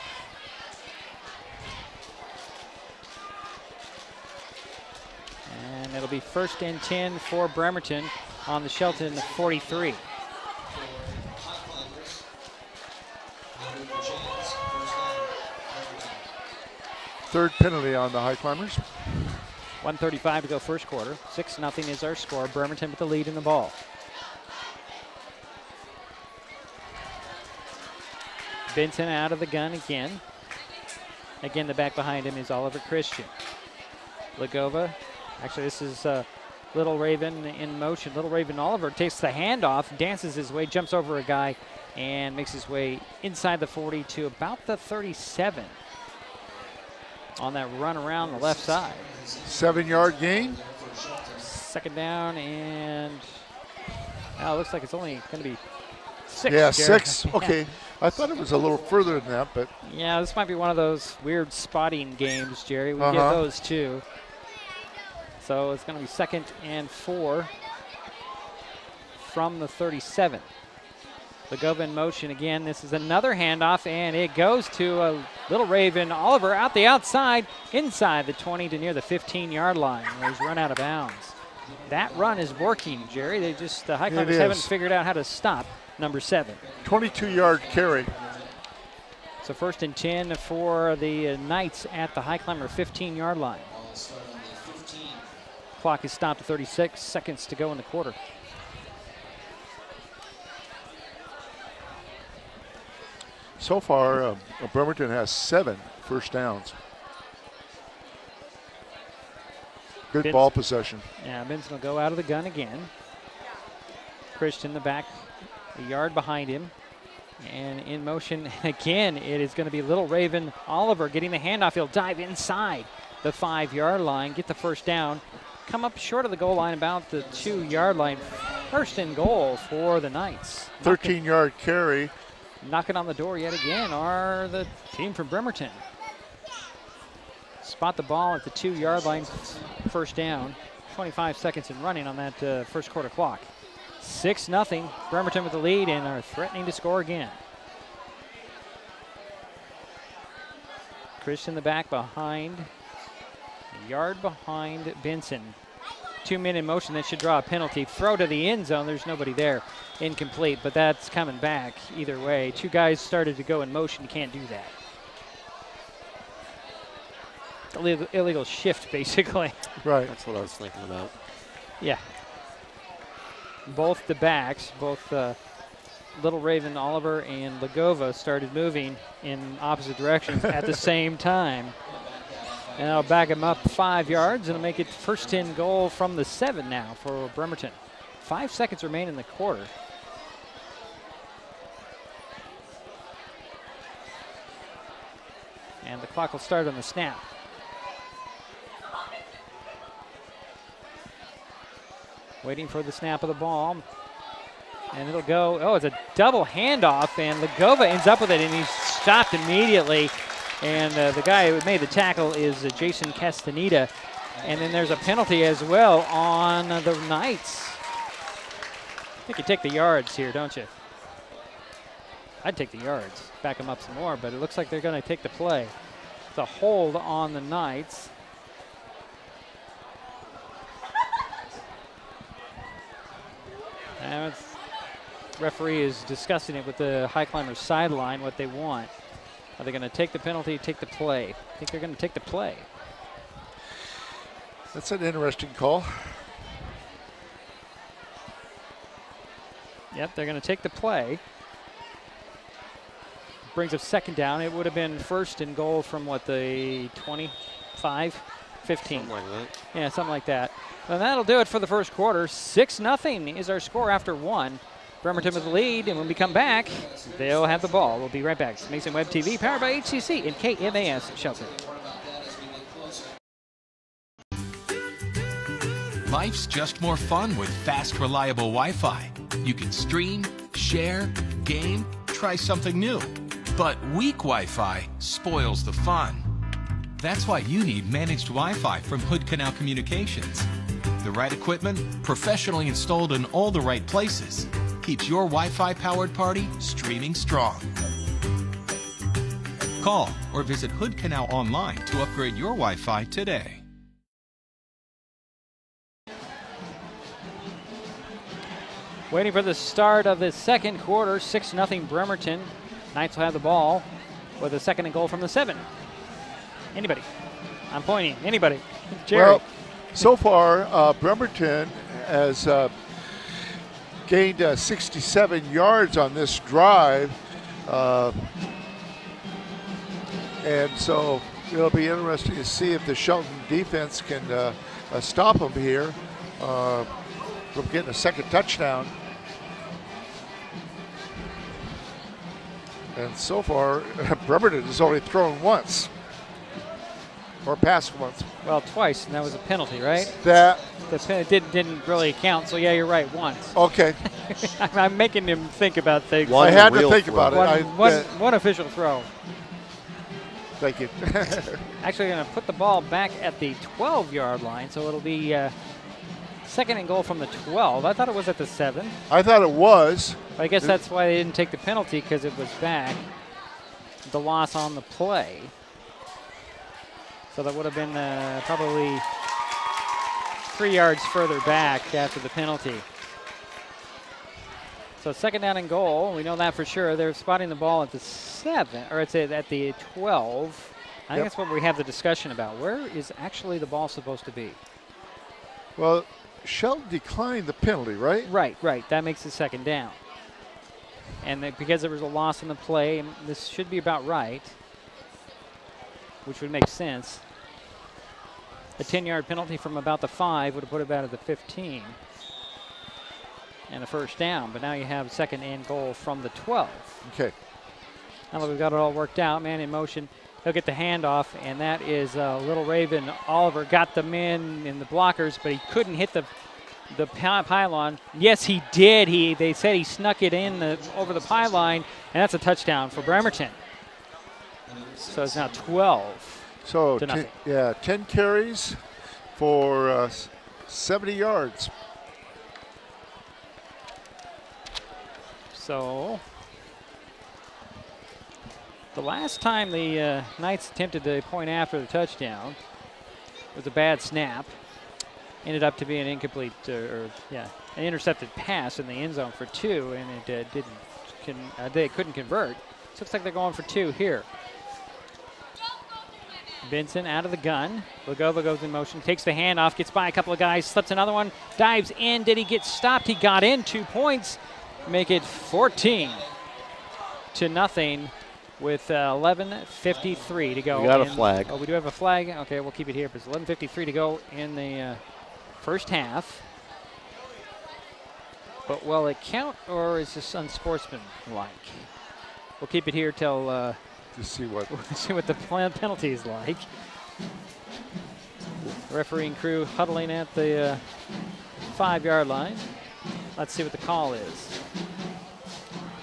Speaker 9: And it'll be 1st and 10 for Bremerton on the Shelton 43.
Speaker 10: Third penalty on the Highclimbers.
Speaker 9: 1:35 to go first quarter. 6-0 is our score. Bremerton with the lead in the ball. Benson out of the gun again. Again, the back behind him is Oliver Christian. Lagova. Actually, this is Little Raven in motion. Little Raven Oliver takes the handoff, dances his way, jumps over a guy, and makes his way inside the 40 to about the 37 on that run around the left side.
Speaker 10: 7-yard gain.
Speaker 9: 2nd down, and it looks like it's only going to be 6.
Speaker 10: Yeah,
Speaker 9: Jared.
Speaker 10: 6. Okay. I thought it was a little further than that, but.
Speaker 9: Yeah, this might be one of those weird spotting games, Jerry. We get those too. So it's going to be 2nd and 4 from the 37. Lagova in motion again. This is another handoff, and it goes to Little Raven Oliver out the outside, inside the 20 to near the 15-yard line, where he's run out of bounds. That run is working, Jerry. The Highclimbers haven't figured out how to stop number 7.
Speaker 10: 22-yard carry.
Speaker 9: So 1st and 10 for the Knights at the Highclimber 15-yard line. Clock is stopped at 36 seconds to go in the quarter.
Speaker 10: So far, Bremerton has 7 first downs. Good ball possession.
Speaker 9: Yeah, Benson will go out of the gun again. Christian the back, a yard behind him. And in motion again, it is going to be Little Raven Oliver getting the handoff. He'll dive inside the 5-yard line, get the first down, come up short of the goal line, about the 2-yard line. 1st and goal for the Knights.
Speaker 10: 13-yard carry.
Speaker 9: Knocking on the door yet again are the team from Bremerton. Spot the ball at the 2-yard line, first down. 25 seconds and running on that first quarter clock. 6-0, Bremerton with the lead and are threatening to score again. Christian the back behind, a yard behind Benson. 2 men in motion. That should draw a penalty. Throw to the end zone. There's nobody there. Incomplete, but that's coming back either way. 2 guys started to go in motion. You can't do that. Illegal shift, basically.
Speaker 13: Right. That's what I was thinking about.
Speaker 9: Yeah. Both the backs, both Little Raven, Oliver, and Lagova started moving in opposite directions at the same time. And that'll back him up 5 yards, and it'll make it first and goal from the 7 now for Bremerton. 5 seconds remain in the quarter. And the clock will start on the snap. Waiting for the snap of the ball. And it'll go, oh, it's a double handoff, and Lagova ends up with it, and he's stopped immediately. And the guy who made the tackle is Jason Castaneda. And then there's a penalty as well on the Knights. I think you take the yards here, don't you? I'd take the yards, back them up some more, but it looks like they're going to take the play. It's a hold on the Knights. And referee is discussing it with the Highclimbers sideline, what they want. Are they going to take the penalty, take the play? I think they're going to take the play.
Speaker 10: That's an interesting call.
Speaker 9: Yep, they're going to take the play. Brings up second down. It would have been first and goal from what, the 25, 15.
Speaker 13: Something like that.
Speaker 9: Yeah, something like that. And that'll do it for the first quarter. 6-0 is our score after 1. Bremerton with the lead, and when we come back, they'll have the ball. We'll be right back. It's Mason Web TV, powered by HCC and KMAS Shelton.
Speaker 4: Life's just more fun with fast, reliable Wi-Fi. You can stream, share, game, try something new. But weak Wi-Fi spoils the fun. That's why you need managed Wi-Fi from Hood Canal Communications. The right equipment, professionally installed in all the right places, keeps your Wi-Fi powered party streaming strong. Call or visit Hood Canal online to upgrade your Wi-Fi today.
Speaker 9: Waiting for the start of the second quarter, 6-0 Bremerton. Knights will have the ball with a second and goal from the 7. Anybody? I'm pointing. Anybody? Jerry.
Speaker 10: Well, so far, Bremerton has gained 67 yards on this drive. And so it'll be interesting to see if the Shelton defense can stop them here from getting a second touchdown. And so far, Bremerton has only thrown once. Or passed once.
Speaker 9: Well, twice, and that was a penalty, right?
Speaker 10: That
Speaker 9: didn't really count, so yeah, you're right, once.
Speaker 10: Okay.
Speaker 9: I'm making him think about things.
Speaker 10: I had to think about it.
Speaker 9: One official throw.
Speaker 10: Thank you.
Speaker 9: Actually going to put the ball back at the 12-yard line, so it'll be second and goal from the 12. I thought it was at the 7.
Speaker 10: I thought it was.
Speaker 9: But I guess that's why they didn't take the penalty, because it was back. The loss on the play. So that would have been probably 3 yards further back after the penalty. So second down and goal. We know that for sure. They're spotting the ball at the 7, or it's at the 12. I think that's what we have the discussion about. Where is actually the ball supposed to be?
Speaker 10: Well, Shelton declined the penalty, right?
Speaker 9: Right. That makes it second down. And because there was a loss in the play, this should be about right, which would make sense. A 10-yard penalty from about the 5 would have put it about at the 15. And a first down, but now you have second and goal from the 12.
Speaker 10: Okay.
Speaker 9: Now that we've got it all worked out, man in motion, he'll get the handoff, and that is Little Raven. Oliver got the men in the blockers, but he couldn't hit the pylon. Yes, he did. They said he snuck it in over the pylon, and that's a touchdown for Bremerton. So it's now 12 to nothing.
Speaker 10: 10 carries for 70 yards.
Speaker 9: So the last time the Knights attempted to point after the touchdown was a bad snap. ended up to be an incomplete, an intercepted pass in the end zone for 2, and it they couldn't convert. So it looks like they're going for 2 here. Benson out of the gun. Lagova goes in motion, takes the handoff, gets by a couple of guys, slips another one, dives in. Did he get stopped? He got in. 2 points. Make it 14-0 with 11:53 to go.
Speaker 13: We got a flag.
Speaker 9: Oh, we do have a flag? Okay, we'll keep it here. But it's 11:53 to go in the first half. But will it count, or is this unsportsmanlike? We'll keep it here till
Speaker 10: to see what
Speaker 9: the penalty is like. Refereeing crew huddling at the 5-yard line. Let's see what the call is.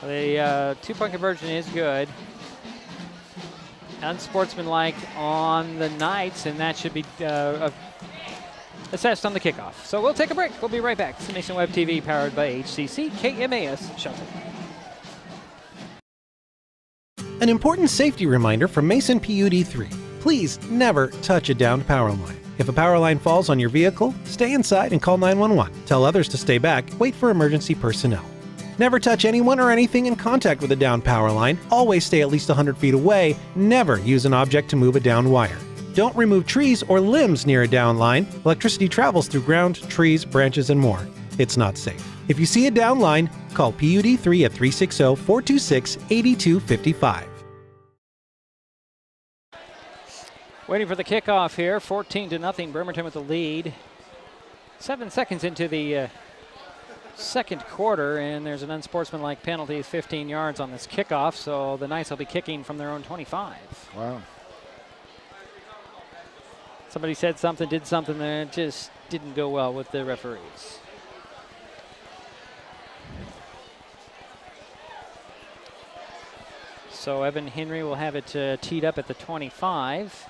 Speaker 9: The 2-point conversion is good. Unsportsmanlike on the Knights, and that should be assessed on the kickoff. So we'll take a break. We'll be right back. It's Mason Web TV powered by HCC, KMAS Shelton.
Speaker 7: An important safety reminder from Mason PUD3. Please never touch a downed power line. If a power line falls on your vehicle, stay inside and call 911. Tell others to stay back. Wait for emergency personnel. Never touch anyone or anything in contact with a downed power line. Always stay at least 100 feet away. Never use an object to move a downed wire. Don't remove trees or limbs near a downed line. Electricity travels through ground, trees, branches, and more. It's not safe. If you see a downed line, call PUD3 at 360-426-8255.
Speaker 9: Waiting for the kickoff here, 14-0, Bremerton with the lead. 7 seconds into the second quarter, and there's an unsportsmanlike penalty, 15 yards on this kickoff, so the Knights will be kicking from their own 25.
Speaker 10: Wow.
Speaker 9: Somebody said something, did something that just didn't go well with the referees. So Evan Henry will have it teed up at the 25.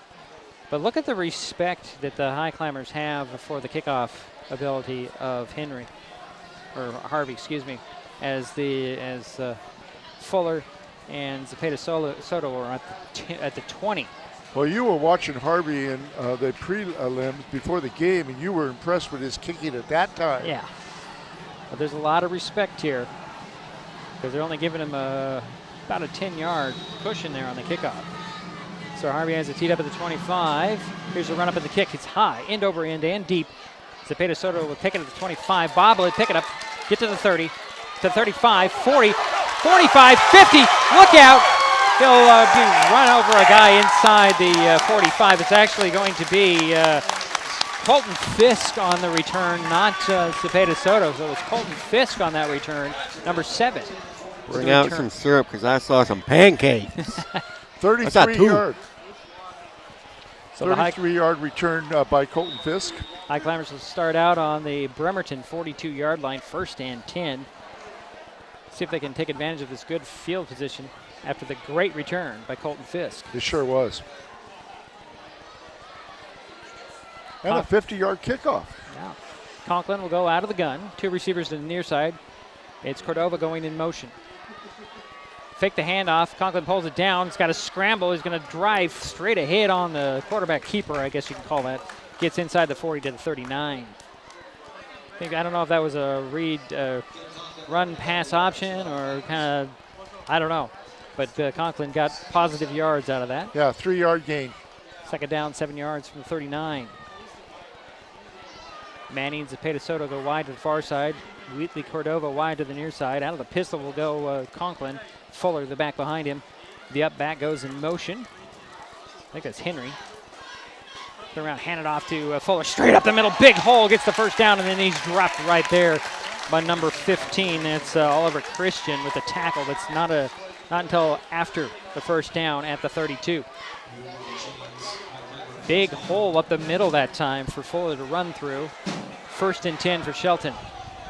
Speaker 9: But look at the respect that the Highclimbers have for the kickoff ability of Harvey, excuse me, as Fuller and Zapata Soto are at the 20.
Speaker 10: Well, you were watching Harvey in the prelims before the game, and you were impressed with his kicking at that time.
Speaker 9: Yeah. But there's a lot of respect here because they're only giving him about a 10-yard cushion there on the kickoff. So Harvey has it teed up at the 25. Here's a run up at the kick. It's high, end over end and deep. Zapata Soto will take it at the 25, bobble it, pick it up, get to the 30, to 35, 40, 45, 50. Look out! He'll run over a guy inside the 45. It's actually going to be Colton Fisk on the return, not Zapata Soto. So it's Colton Fisk on that return, number 7.
Speaker 13: Bring out some syrup because I saw some pancakes.
Speaker 10: 33-yard. So 33-yard return by Colton Fisk.
Speaker 9: Highclimbers will start out on the Bremerton 42-yard line, 1st and 10. See if they can take advantage of this good field position after the great return by Colton Fisk.
Speaker 10: It sure was. And a 50-yard kickoff.
Speaker 9: Yeah. Conklin will go out of the gun. 2 receivers to the near side. It's Cordova going in motion. Fake the handoff. Conklin pulls it down. He's got a scramble. He's going to drive straight ahead on the quarterback keeper, I guess you can call that. Gets inside the 40 to the 39. I don't know if that was a read, run pass option or kind of, I don't know. But Conklin got positive yards out of that.
Speaker 10: Yeah, 3-yard gain.
Speaker 9: Second down, 7 yards from the 39. Manning and Zapata Soto go wide to the far side. Wheatley Cordova wide to the near side. Out of the pistol will go Conklin. Fuller, the back behind him. The up back goes in motion. I think that's Henry. Turn around, hand it off to Fuller. Straight up the middle, big hole, gets the first down, and then he's dropped right there by number 15. That's Oliver Christian with a tackle. That's not until after the first down at the 32. Big hole up the middle that time for Fuller to run through. 1st and 10 for Shelton.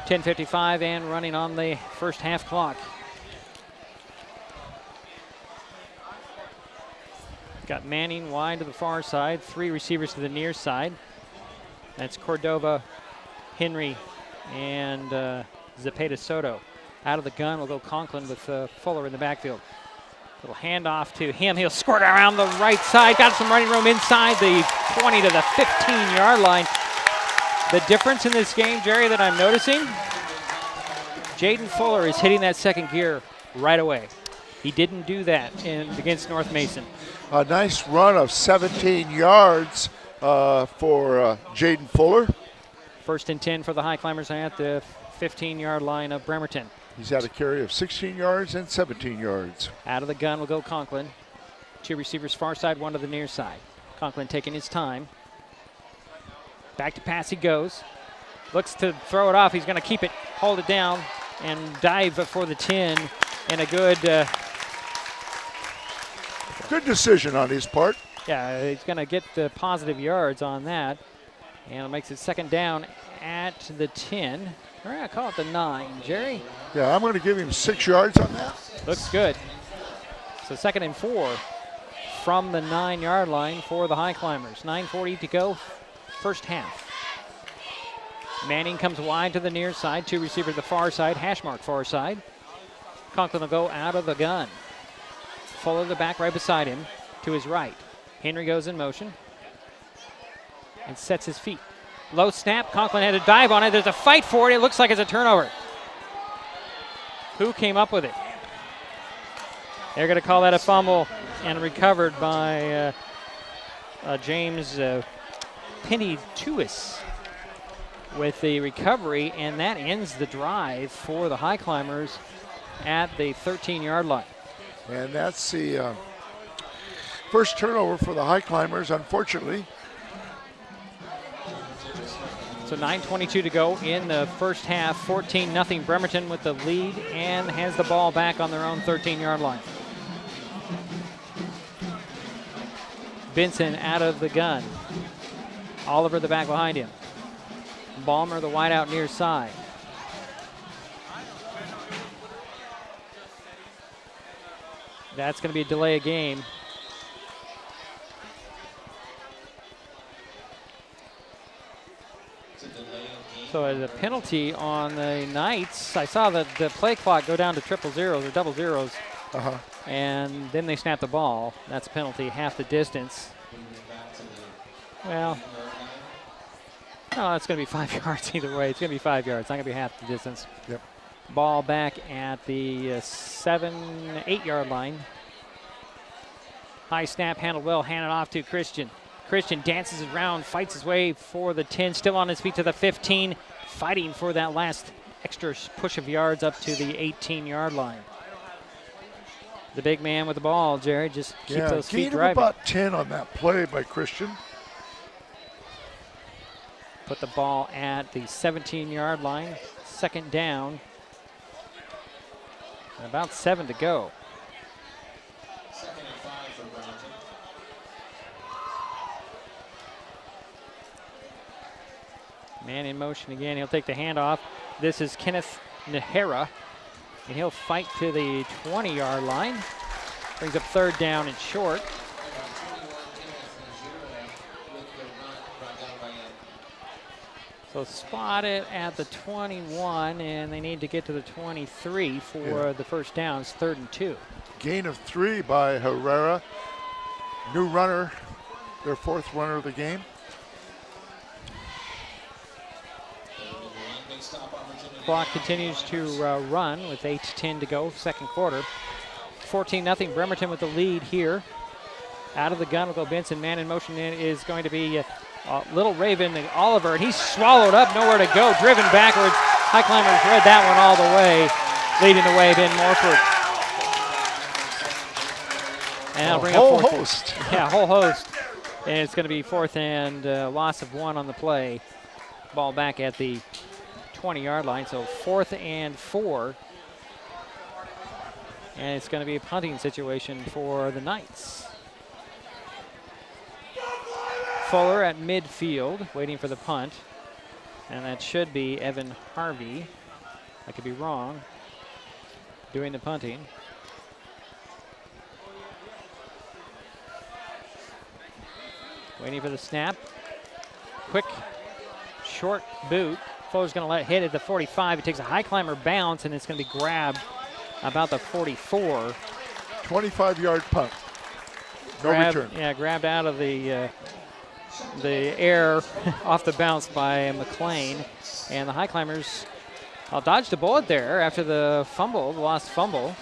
Speaker 9: 10:55 and running on the first half clock. Got Manning wide to the far side, 3 receivers to the near side. That's Cordova, Henry, and Zapata Soto. Out of the gun will go Conklin with Fuller in the backfield. Little handoff to him. He'll squirt around the right side. Got some running room inside the 20 to the 15-yard line. The difference in this game, Jerry, that I'm noticing, Jaden Fuller is hitting that second gear right away. He didn't do that against North Mason.
Speaker 10: A nice run of 17 yards for Jaden Fuller.
Speaker 9: 1st and 10 for the Highclimbers at the 15-yard line of Bremerton.
Speaker 10: He's had a carry of 16 yards and 17 yards.
Speaker 9: Out of the gun will go Conklin. 2 receivers far side, 1 to the near side. Conklin taking his time. Back to pass he goes. Looks to throw it off. He's going to keep it, hold it down, and dive for the 10. And a good
Speaker 10: decision on his part.
Speaker 9: Yeah, he's going to get the positive yards on that. And it makes it 2nd down at the 10. All right, I call it the 9. Jerry?
Speaker 10: Yeah, I'm going to give him 6 yards on that.
Speaker 9: Looks good. So 2nd and 4 from the 9-yard line for the Highclimbers. 9:40 to go, first half. Manning comes wide to the near side. 2 receivers the far side, hash mark far side. Conklin will go out of the gun. Fuller the back right beside him to his right. Henry goes in motion and sets his feet. Low snap, Conklin had a dive on it. There's a fight for it. It looks like it's a turnover. Who came up with it? They're going to call that a fumble and recovered by James Penny-Tuis with the recovery, and that ends the drive for the Highclimbers at the 13-yard line.
Speaker 10: And that's the first turnover for the Highclimbers, unfortunately.
Speaker 9: So 9:22 to go in the first half. 14-0 Bremerton with the lead and has the ball back on their own 13-yard line. Benson out of the gun. Oliver the back behind him. Balmer the wide out near side. That's going to be a delay of game. So as a penalty on the Knights, I saw the play clock go down to 000s or double zeros. And then they snap the ball. That's a penalty, half the distance. Well, no, it's going to be 5 yards either way. It's going to be 5 yards. It's not going to be half the distance.
Speaker 10: Yep.
Speaker 9: Ball back at the 8-yard line. High snap, handled well, handed off to Christian. Christian dances around, fights his way for the 10, still on his feet to the 15, fighting for that last extra push of yards up to the 18-yard line. The big man with the ball, Jerry, just keep those feet driving.
Speaker 10: About 10 on that play by Christian.
Speaker 9: Put the ball at the 17-yard line, 2nd down, and about 7 to go. Man in motion again. He'll take the handoff. This is Kenneth Nahara, and he'll fight to the 20-yard line. Brings up 3rd down and short. So spot it at the 21, and they need to get to the 23 for the first down. It's 3rd and 2.
Speaker 10: Gain of 3 by Herrera. New runner, their 4th runner of the game.
Speaker 9: Clock continues to run with 8:10 to go, 2nd quarter. 14-0 Bremerton with the lead here. Out of the gun will go Benson. Man in motion is going to be Little Raven Oliver, and he's swallowed up, nowhere to go, driven backwards. Highclimbers read that one all the way, leading the way, Ben Morford. And I'll bring up
Speaker 10: whole
Speaker 9: 4th.
Speaker 10: host.
Speaker 9: Yeah, whole host. And it's going to be 4th and loss of 1 on the play. Ball back at the 20-yard line, so 4th and 4. And it's going to be a punting situation for the Knights. Fuller at midfield, waiting for the punt. And that should be Evan Harvey. I could be wrong. Doing the punting. Waiting for the snap. Quick, short boot. Fuller's going to let it hit at the 45. It takes a Highclimber bounce, and it's going to be grabbed about the 44.
Speaker 10: 25-yard punt. No return.
Speaker 9: Yeah, grabbed out of the the air off the bounce by McLean. And the Highclimbers dodged a bullet there after the lost fumble.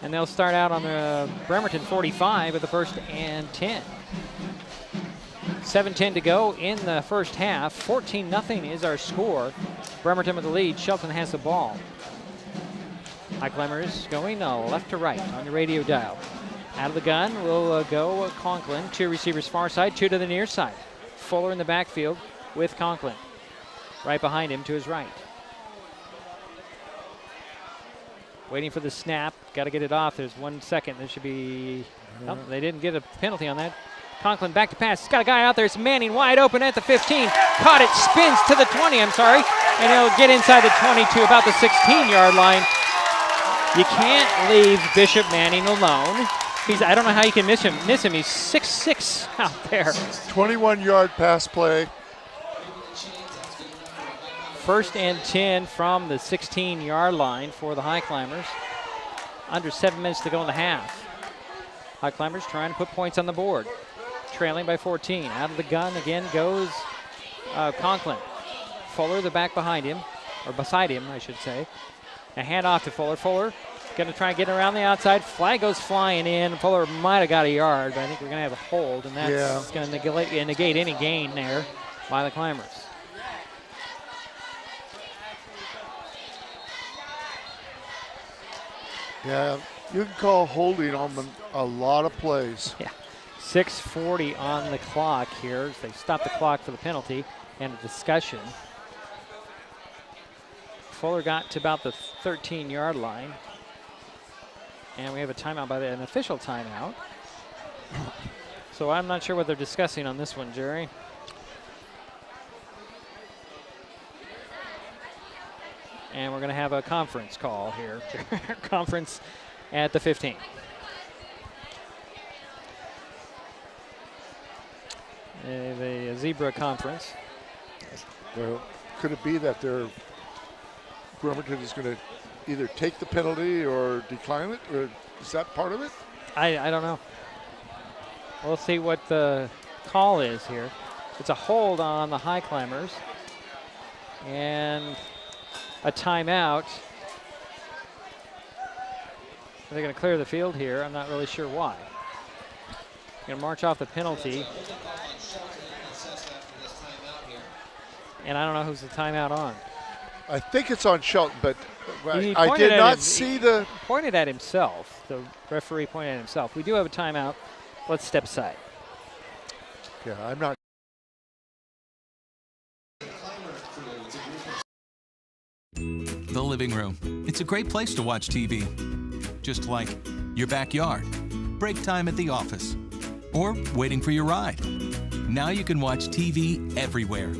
Speaker 9: And they'll start out on the Bremerton 45 with the 1st and 10. 7:10 to go in the first half. 14-0 is our score. Bremerton with the lead. Shelton has the ball. Highclimbers going left to right on your radio dial. Out of the gun will go Conklin. 2 receivers far side, 2 to the near side. Fuller in the backfield with Conklin. Right behind him to his right. Waiting for the snap. Got to get it off. There's 1 second. There should be... Nope, they didn't get a penalty on that. Conklin back to pass. He's got a guy out there. It's Manning wide open at the 15. Caught it. Spins to the 20, I'm sorry. And he'll get inside the 22, about the 16-yard line. You can't leave Bishop Manning alone. I don't know how you can miss him. He's 6'6" out there.
Speaker 10: 21-yard pass play.
Speaker 9: 1st and 10 from the 16-yard line for the Highclimbers. Under 7 minutes to go in the half. Highclimbers trying to put points on the board. Trailing by 14. Out of the gun again goes Conklin. Fuller, the back behind him, or beside him, I should say. A handoff to Fuller. Fuller going to try and get around the outside. Flag goes flying in. Fuller might have got a yard, but I think we're going to have a hold, and that's going to negate any gain there by the Climbers.
Speaker 10: Yeah, you can call holding on a lot of plays.
Speaker 9: Yeah. 6:40 on the clock here. They stop the clock for the penalty and a discussion. Fuller got to about the 13-yard line. And we have a timeout an official timeout. So I'm not sure what they're discussing on this one, Jerry. And we're going to have a conference call here. Conference at the 15. The zebra conference.
Speaker 10: Well, could it be that Bremerton is going to either take the penalty or decline it, or is that part of it?
Speaker 9: I don't know. We'll see what the call is here. It's a hold on the Highclimbers and a timeout. They're going to clear the field here. I'm not really sure why. Going to march off the penalty. And I don't know who's the timeout on.
Speaker 10: I think it's on Shelton, but
Speaker 9: He
Speaker 10: I did not see the...
Speaker 9: He pointed at himself. The referee pointed at himself. We do have a timeout. Let's step aside.
Speaker 10: Yeah, I'm not...
Speaker 4: The living room. It's a great place to watch TV. Just like your backyard, break time at the office, or waiting for your ride. Now you can watch TV everywhere.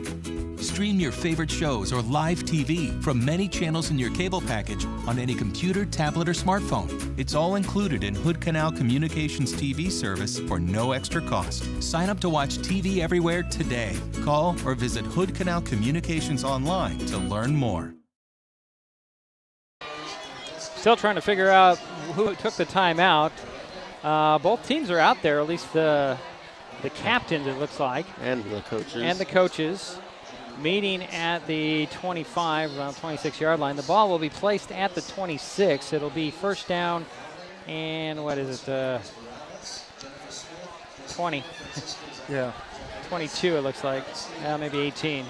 Speaker 4: Stream your favorite shows or live TV from many channels in your cable package on any computer, tablet, or smartphone. It's all included in Hood Canal Communications TV service for no extra cost. Sign up to watch TV everywhere today. Call or visit Hood Canal Communications online to learn more.
Speaker 9: Still trying to figure out who took the timeout. Both teams are out there, at least the captains, it looks like.
Speaker 13: And the coaches.
Speaker 9: And the coaches. Meeting at the 25, around 26-yard line. The ball will be placed at the 26. It'll be first down and what is it? 20.
Speaker 10: Yeah.
Speaker 9: 22 it looks like. Maybe 18.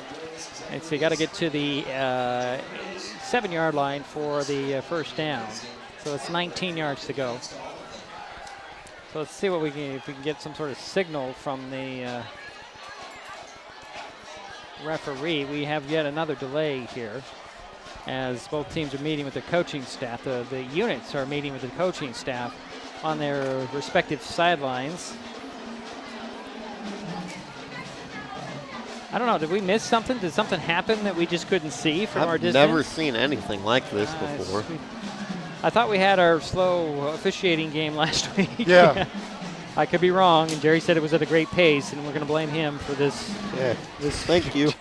Speaker 9: And so you got to get to the 7-yard line for the first down. So it's 19 yards to go. So let's see what we can, if we can get some sort of signal from the referee. We have yet another delay here as both teams are meeting with the coaching staff. The units are meeting with the coaching staff on their respective sidelines. I don't know, did we miss something? Did something happen that we just couldn't see from our distance?
Speaker 13: I've never seen anything like this before.
Speaker 9: I thought we had our slow officiating game last week.
Speaker 10: Yeah.
Speaker 9: I could be wrong, and Jerry said it was at a great pace, and we're going to blame him for this.
Speaker 13: Yeah.
Speaker 9: This
Speaker 13: Thank you.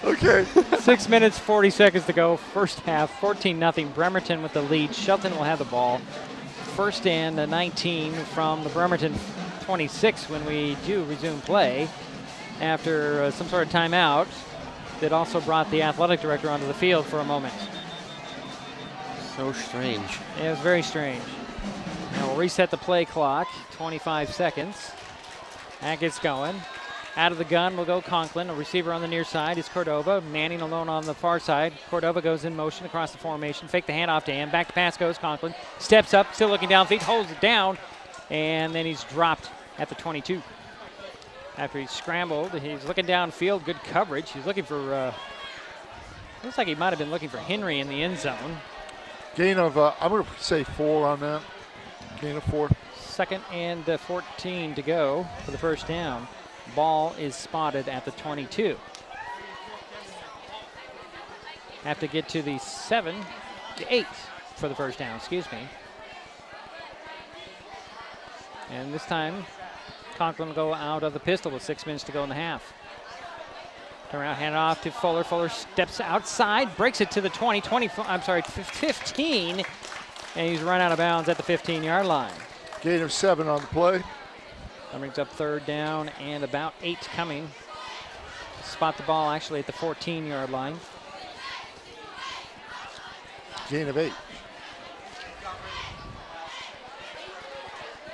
Speaker 10: Okay.
Speaker 9: 6 minutes, 40 seconds to go. First half, 14-0. Bremerton with the lead. Shelton will have the ball. First and 19 from the Bremerton 26 when we do resume play after some sort of timeout that also brought the athletic director onto the field for a moment.
Speaker 13: So strange.
Speaker 9: It was very strange. Now we'll reset the play clock, 25 seconds. That gets going. Out of the gun will go Conklin. A receiver on the near side is Cordova. Manning alone on the far side. Cordova goes in motion across the formation. Fake the handoff to him. Back to pass goes Conklin. Steps up, still looking downfield, holds it down, and then he's dropped at the 22. After he's scrambled, he's looking downfield. Good coverage. He's looking for, looks like he might have been looking for Henry in the end zone.
Speaker 10: Gain of, I'm going to say 4 on that. Gain of 4.
Speaker 9: 2nd and 14 to go for the first down. Ball is spotted at the 22. Have to get to the 8 for the first down, excuse me. And this time, Conklin will go out of the pistol with 6 minutes to go in the half. Turn around, hand it off to Fuller. Fuller steps outside, breaks it to the 15, and he's run out of bounds at the 15-yard line.
Speaker 10: Gain of 7 on the play.
Speaker 9: That brings up 3rd down and about 8 coming. Spot the ball actually at the 14-yard line.
Speaker 10: Gain of 8.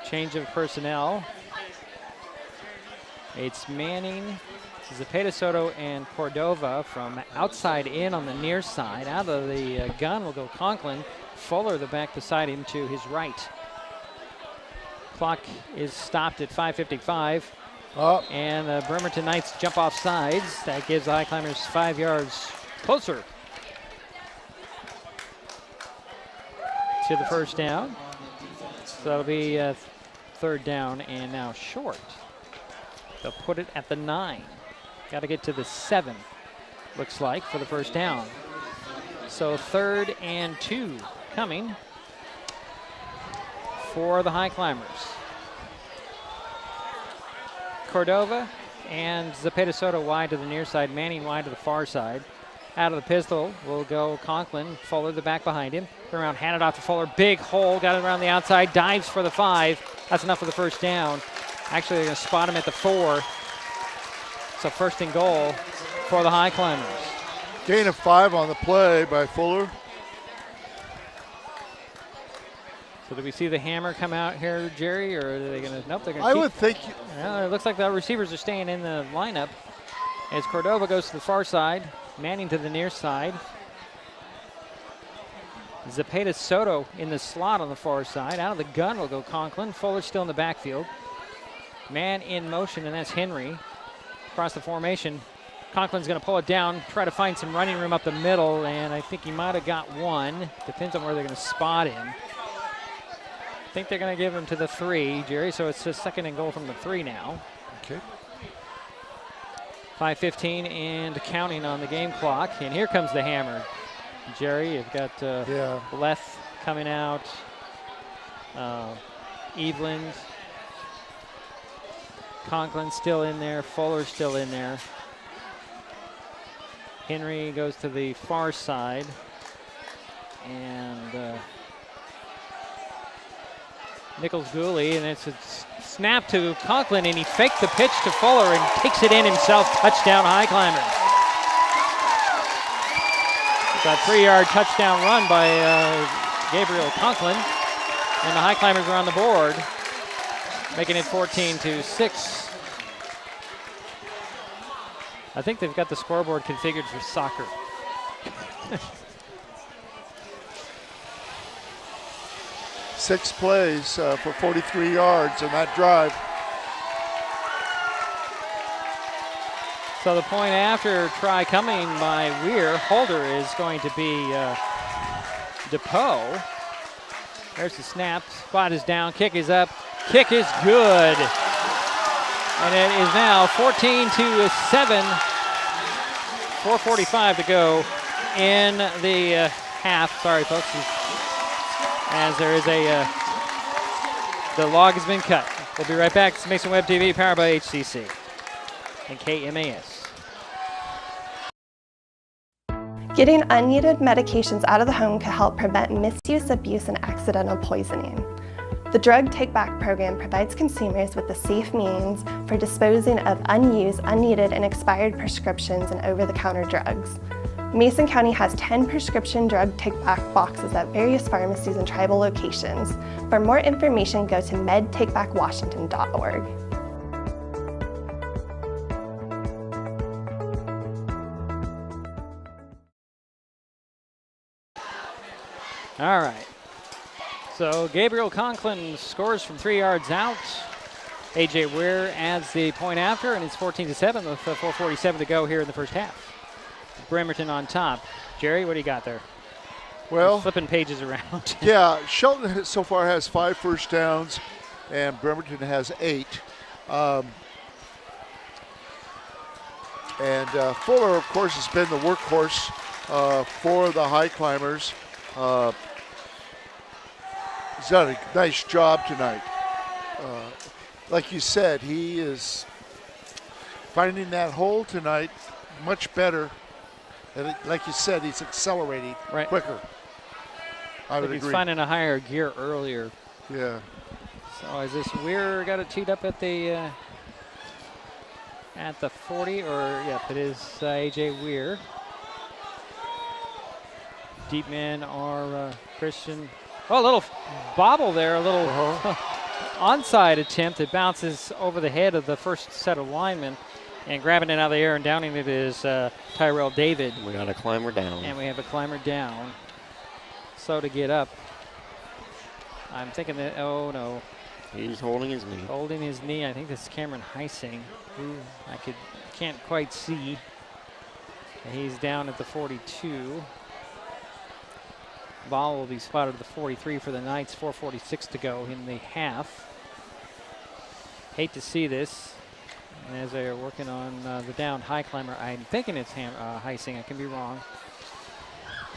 Speaker 9: Change of personnel. It's Manning, Zepeda Soto, and Cordova from outside in on the near side. Out of the gun will go Conklin. Fuller, the back beside him, to his right. Clock is stopped at 5:55. And the Bremerton Knights jump off sides. That gives the Highclimbers 5 yards closer to the first down. So that'll be 3rd down and now short. They'll put it at the 9. Got to get to the 7, looks like, for the first down. So 3rd and 2 coming for the Highclimbers. Cordova and Zepeda Soto wide to the near side, Manning wide to the far side. Out of the pistol will go Conklin. Fuller, the back behind him. Turn around, hand it off to Fuller. Big hole, got it around the outside, dives for the 5. That's enough for the first down. Actually, they're going to spot him at the 4. So 1st and goal for the Highclimbers.
Speaker 10: Gain of 5 on the play by Fuller.
Speaker 9: So do we see the hammer come out here, Jerry, or are they going to? Nope, they're going to.
Speaker 10: I would think.
Speaker 9: Well, it looks like the receivers are staying in the lineup as Cordova goes to the far side, Manning to the near side. Zepeda Soto in the slot on the far side. Out of the gun will go Conklin. Fuller still in the backfield. Man in motion, and that's Henry. Across the formation. Conklin's going to pull it down, try to find some running room up the middle, and I think he might have got one. Depends on where they're going to spot him. I think they're going to give him to the 3, Jerry, so it's a 2nd and goal from the 3 now.
Speaker 10: Okay.
Speaker 9: 5:15 and counting on the game clock, and here comes the hammer. Jerry, you've got Leth coming out, Eveland, Conklin still in there, Fuller still in there. Henry goes to the far side, and Nichols Gooley, and it's a snap to Conklin, and he faked the pitch to Fuller and takes it in himself. Touchdown, Highclimbers. It's a 3-yard touchdown run by Gabriel Conklin, and the Highclimbers are on the board, making it 14-6. I think they've got the scoreboard configured for soccer.
Speaker 10: Six plays for 43 yards on that drive.
Speaker 9: So the point after try coming by Weir. Holder is going to be DePoe. There's the snap. Spot is down. Kick is up. Kick is good. And it is now 14-7. 4:45 to go in the half. Sorry, folks. As there is the log has been cut. We'll be right back. It's Mason Web TV, powered by HCC and KMAS.
Speaker 8: Getting unneeded medications out of the home can help prevent misuse, abuse, and accidental poisoning. The Drug Take-Back program provides consumers with a safe means for disposing of unused, unneeded, and expired prescriptions and over-the-counter drugs. Mason County has 10 prescription drug take-back boxes at various pharmacies and tribal locations. For more information, go to medtakebackwashington.org.
Speaker 9: All right. So Gabriel Conklin scores from 3 yards out. A.J. Weir adds the point after, and it's 14-7 with 4:47 to go here in the first half. Bremerton on top. Jerry, what do you got there?
Speaker 10: Well,
Speaker 9: you're flipping pages around.
Speaker 10: Yeah, Shelton so far has 5 first downs, and Bremerton has 8. Fuller, of course, has been the workhorse for the Highclimbers. He's done a nice job tonight. Like you said, he is finding that hole tonight much better. And like you said, he's accelerating quicker. I would agree.
Speaker 9: He's finding a higher gear earlier.
Speaker 10: Yeah.
Speaker 9: So is this Weir got it teed up at the 40, or yep, it is A.J. Weir. Deep men are Christian. Oh, a little bobble there, a little onside attempt. It bounces over the head of the first set of linemen, and grabbing it out of the air and downing it is Tyrell David.
Speaker 13: We got a climber down.
Speaker 9: And we have a climber down. So to get up, I'm thinking that, oh no.
Speaker 13: He's holding his knee.
Speaker 9: Holding his knee. I think this is Cameron Heising, who can't quite see. And he's down at the 42. Ball will be spotted at the 43 for the Knights. 4:46 to go in the half. Hate to see this. And as they're working on the down Highclimber, I'm thinking it's Heising. I can be wrong.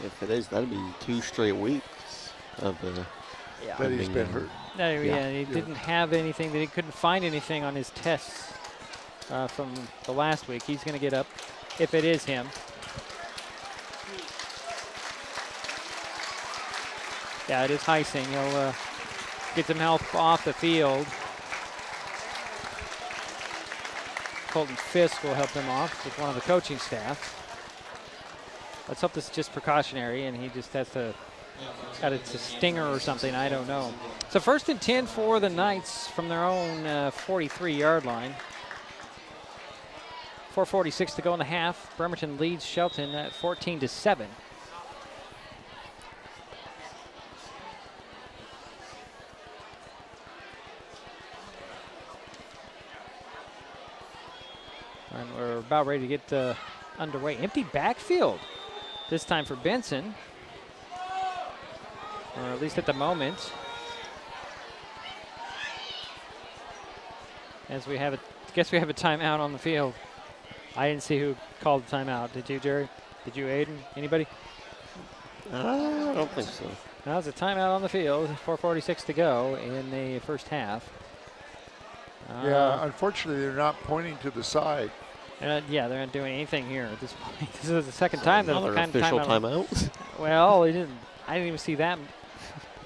Speaker 13: If it is, that'd be 2 straight weeks of
Speaker 10: that he's been hurt.
Speaker 9: He didn't have anything. That he couldn't find anything on his tests from the last week. He's going to get up if it is him. Yeah, it is Heising. He'll get some help off the field. Colton Fisk will help him off with one of the coaching staff. Let's hope this is just precautionary and he just has to, got it's a stinger or something, I don't know. So 1st and 10 for the Knights from their own 43-yard line. 4:46 to go in the half. Bremerton leads Shelton at 14-7. And we're about ready to get underway. Empty backfield this time for Benson, or at least at the moment. As we have guess we have a timeout on the field. I didn't see who called the timeout. Did you, Jerry? Did you, Aiden? Anybody?
Speaker 13: I don't think so.
Speaker 9: Now it's a timeout on the field. 4:46 to go in the first half.
Speaker 10: Yeah, unfortunately, they're not pointing to the side.
Speaker 9: Yeah, they're not doing anything here at this point. This is the second time that
Speaker 13: another official timeout.
Speaker 9: Well, I didn't even see that.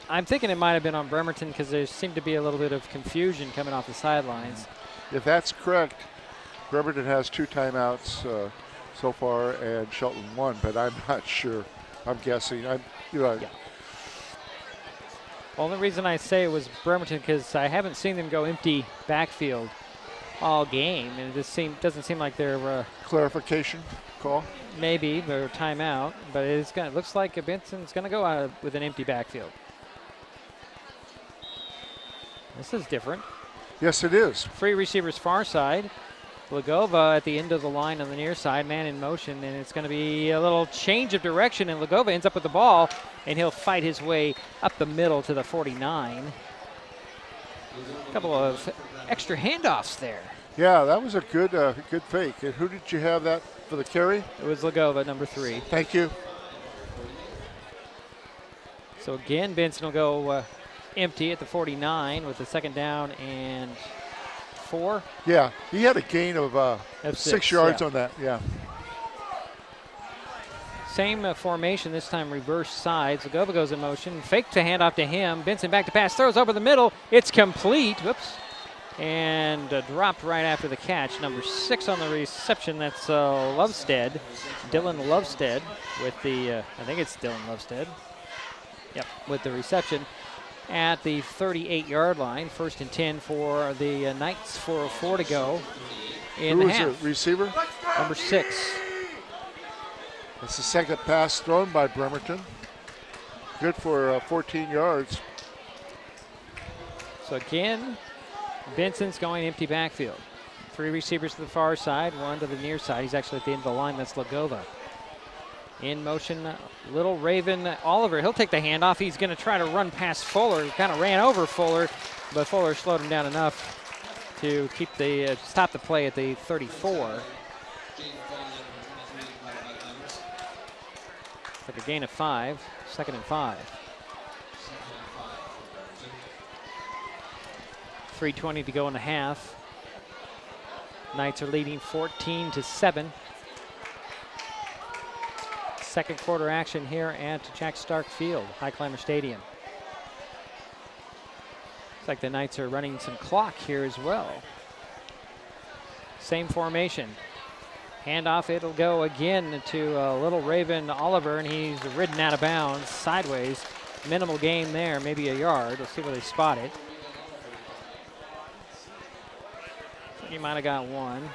Speaker 9: I'm thinking it might have been on Bremerton because there seemed to be a little bit of confusion coming off the sidelines.
Speaker 10: If that's correct, Bremerton has 2 timeouts so far, and Shelton 1, but I'm not sure. I'm guessing.
Speaker 9: Yeah. Only reason I say it was Bremerton because I haven't seen them go empty backfield all game, and it just doesn't seem like they're
Speaker 10: clarification call.
Speaker 9: Maybe or timeout, but it looks like Benson's going to go out with an empty backfield. This is different.
Speaker 10: Yes, it is.
Speaker 9: Free receivers far side. Lagova at the end of the line on the near side, man in motion, and it's going to be a little change of direction, and Lagova ends up with the ball, and he'll fight his way up the middle to the 49. A couple of extra handoffs there.
Speaker 10: Yeah, that was a good fake. And who did you have that for the carry?
Speaker 9: It was Lagova, number 3.
Speaker 10: Thank you.
Speaker 9: So again, Benson will go empty at the 49 with the 2nd down and 4.
Speaker 10: Yeah, he had a gain of 6 yards on that. Yeah.
Speaker 9: Same formation, this time reverse sides. Lagova goes in motion, fake to hand off to him. Benson back to pass, throws over the middle. It's complete. Whoops. And dropped right after the catch. Number 6 on the reception, that's Lovestead. Dylan Lovestead with the, I think it's Dylan Lovestead. Yep, with the reception at the 38-yard line. 1st and 10 for the Knights, 4:04 to go in the half.
Speaker 10: Who was the receiver?
Speaker 9: Number 6.
Speaker 10: That's the second pass thrown by Bremerton. Good for 14 yards.
Speaker 9: So again, Benson's going empty backfield. 3 receivers to the far side, 1 to the near side. He's actually at the end of the line. That's Lagova. In motion, Little Raven Oliver. He'll take the handoff. He's going to try to run past Fuller. Kind of ran over Fuller, but Fuller slowed him down enough to keep the stop the play at the 34. Like a gain of 5, 2nd and 5. 3:20 to go in the half. Knights are leading 14-7. Second quarter action here at Jack Stark Field, Highclimber Stadium. Looks like the Knights are running some clock here as well. Same formation. Handoff, it'll go again to Little Raven Oliver, and he's ridden out of bounds sideways. Minimal gain there, maybe a yard. Let's see where they spot it. He might have got 1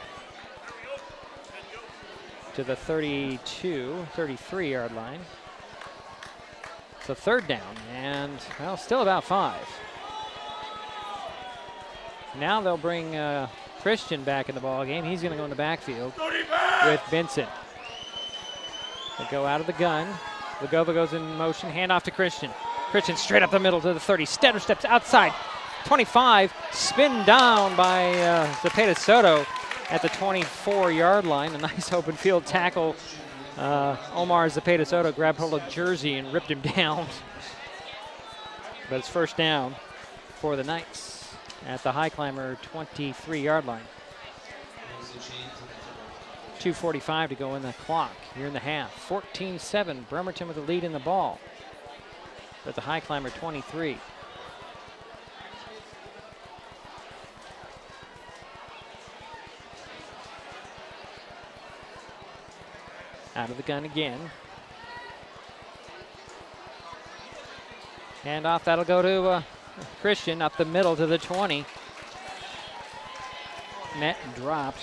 Speaker 9: to the 32, 33-yard line. So 3rd down, and well, still about 5. Now they'll bring Christian back in the ball game. He's going to go in the backfield with Benson. They go out of the gun. Lagova goes in motion, handoff to Christian. Christian straight up the middle to the 30. Stetter steps outside. 25, spin down by Zepeda Soto at the 24-yard line. A nice open field tackle. Omar Zepeda Soto grabbed hold of jersey and ripped him down. But it's 1st down for the Knights at the Highclimber 23-yard line. 2:45 to go in the clock here in the half. 14-7, Bremerton with the lead in the ball. But the Highclimber 23. Out of the gun again. Handoff, that'll go to Christian up the middle to the 20. Net dropped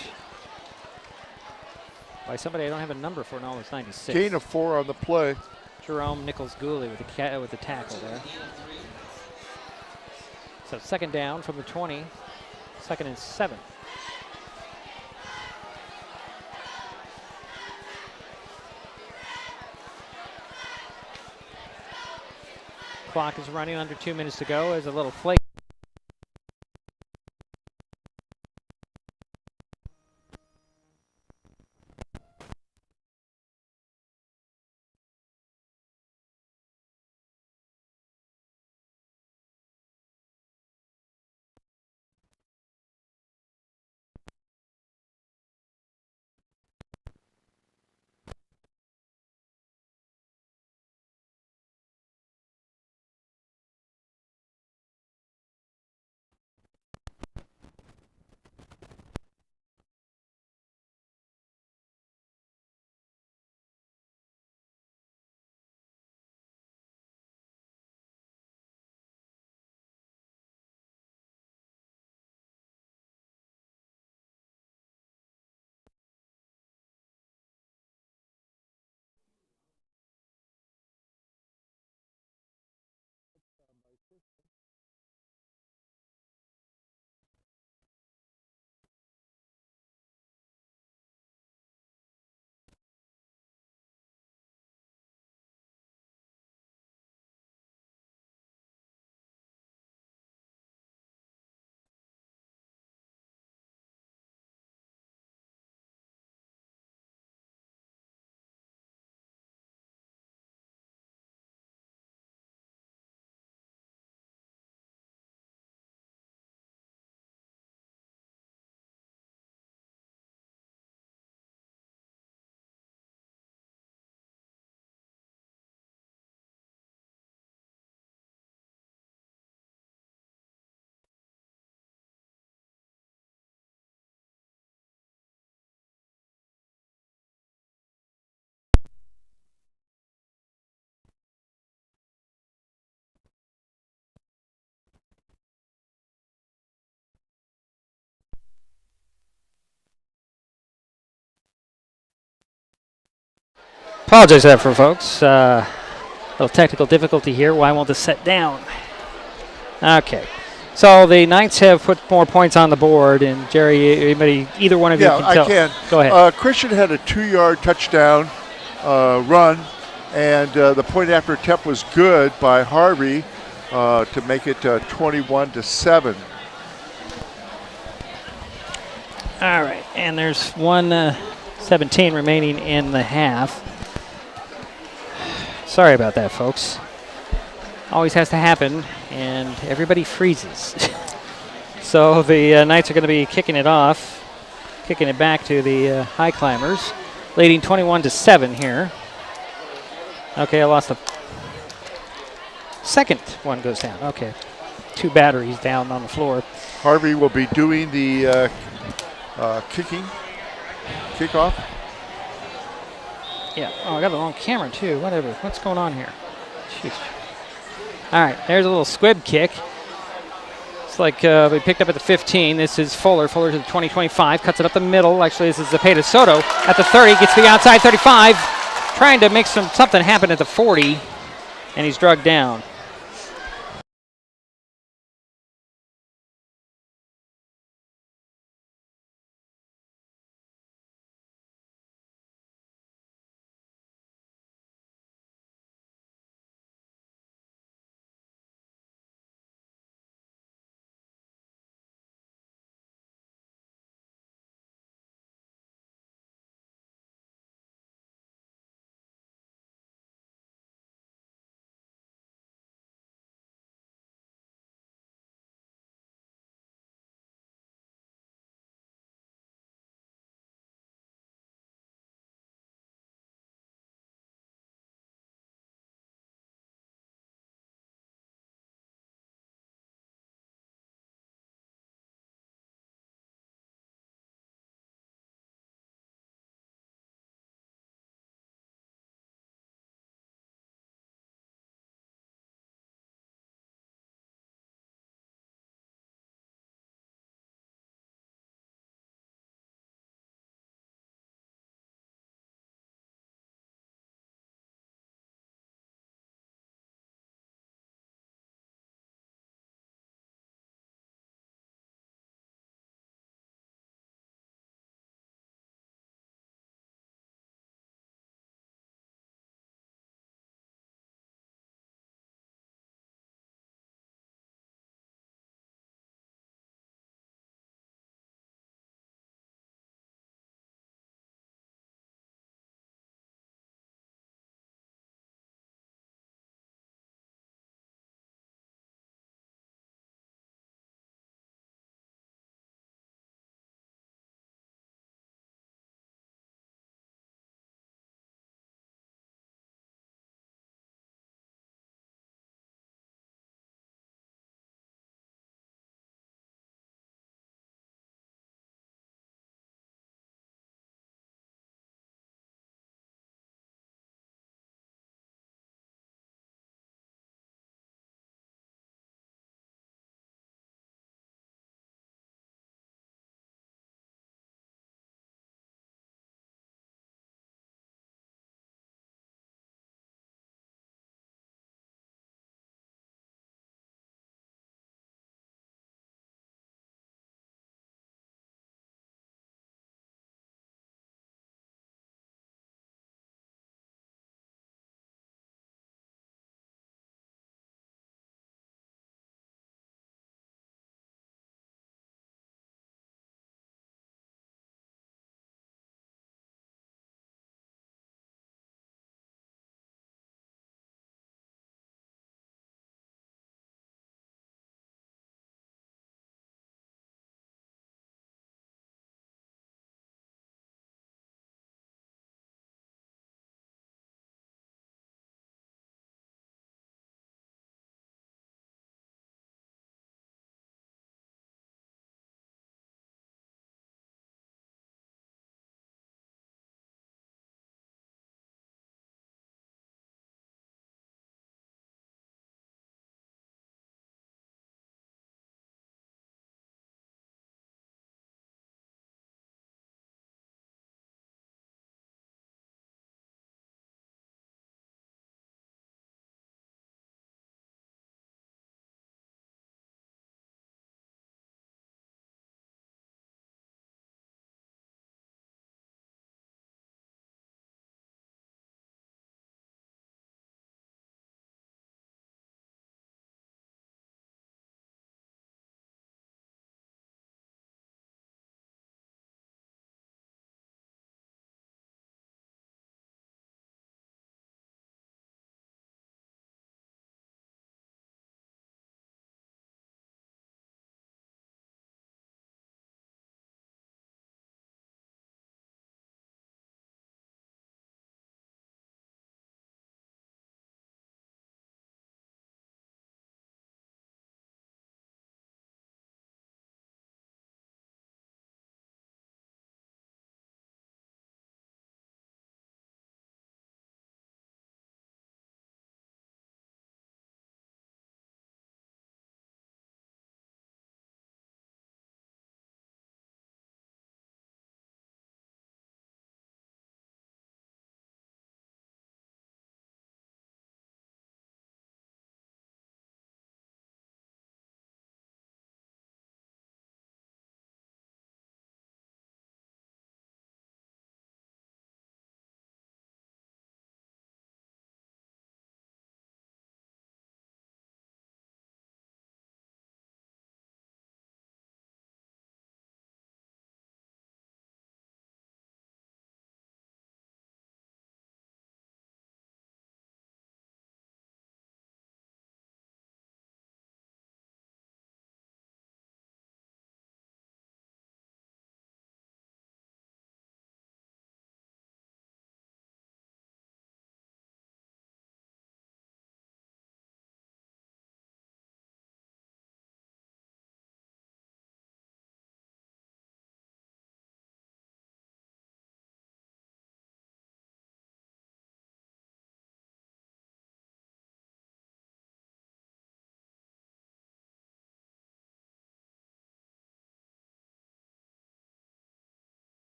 Speaker 9: by somebody I don't have a number for. No, it's 96.
Speaker 10: Gain of 4 on the play.
Speaker 9: Jerome Nichols-Gooley with the tackle there. So 2nd down from the 20. 2nd and 7. Clock is running, under 2 minutes to go. As a little flake. Apologize for that for folks. Little technical difficulty here. Why won't this set down? Okay. So the Knights have put more points on the board, and Jerry, either one of you can tell.
Speaker 10: Yeah, I can.
Speaker 9: Go ahead.
Speaker 10: Christian had a 2-yard touchdown run, and the point after attempt was good by Harvey to make it 21-7.
Speaker 9: All right, and there's 1:17 remaining in the half. Sorry about that, folks. Always has to happen, and everybody freezes. So the Knights are going to be kicking it off, kicking it back to the Highclimbers, leading 21-7 here. Okay, I lost the second one goes down. Okay, 2 batteries down on the floor.
Speaker 10: Harvey will be doing the kickoff.
Speaker 9: Yeah. Oh, I got the wrong camera too. Whatever. What's going on here? Jeez. All right. There's a little squib kick. It's like we picked up at the 15. This is Fuller. Fuller to the 20-25. Cuts it up the middle. Actually, this is Zepeda Soto at the 30. Gets to the outside 35. Trying to make something happen at the 40. And he's drugged down.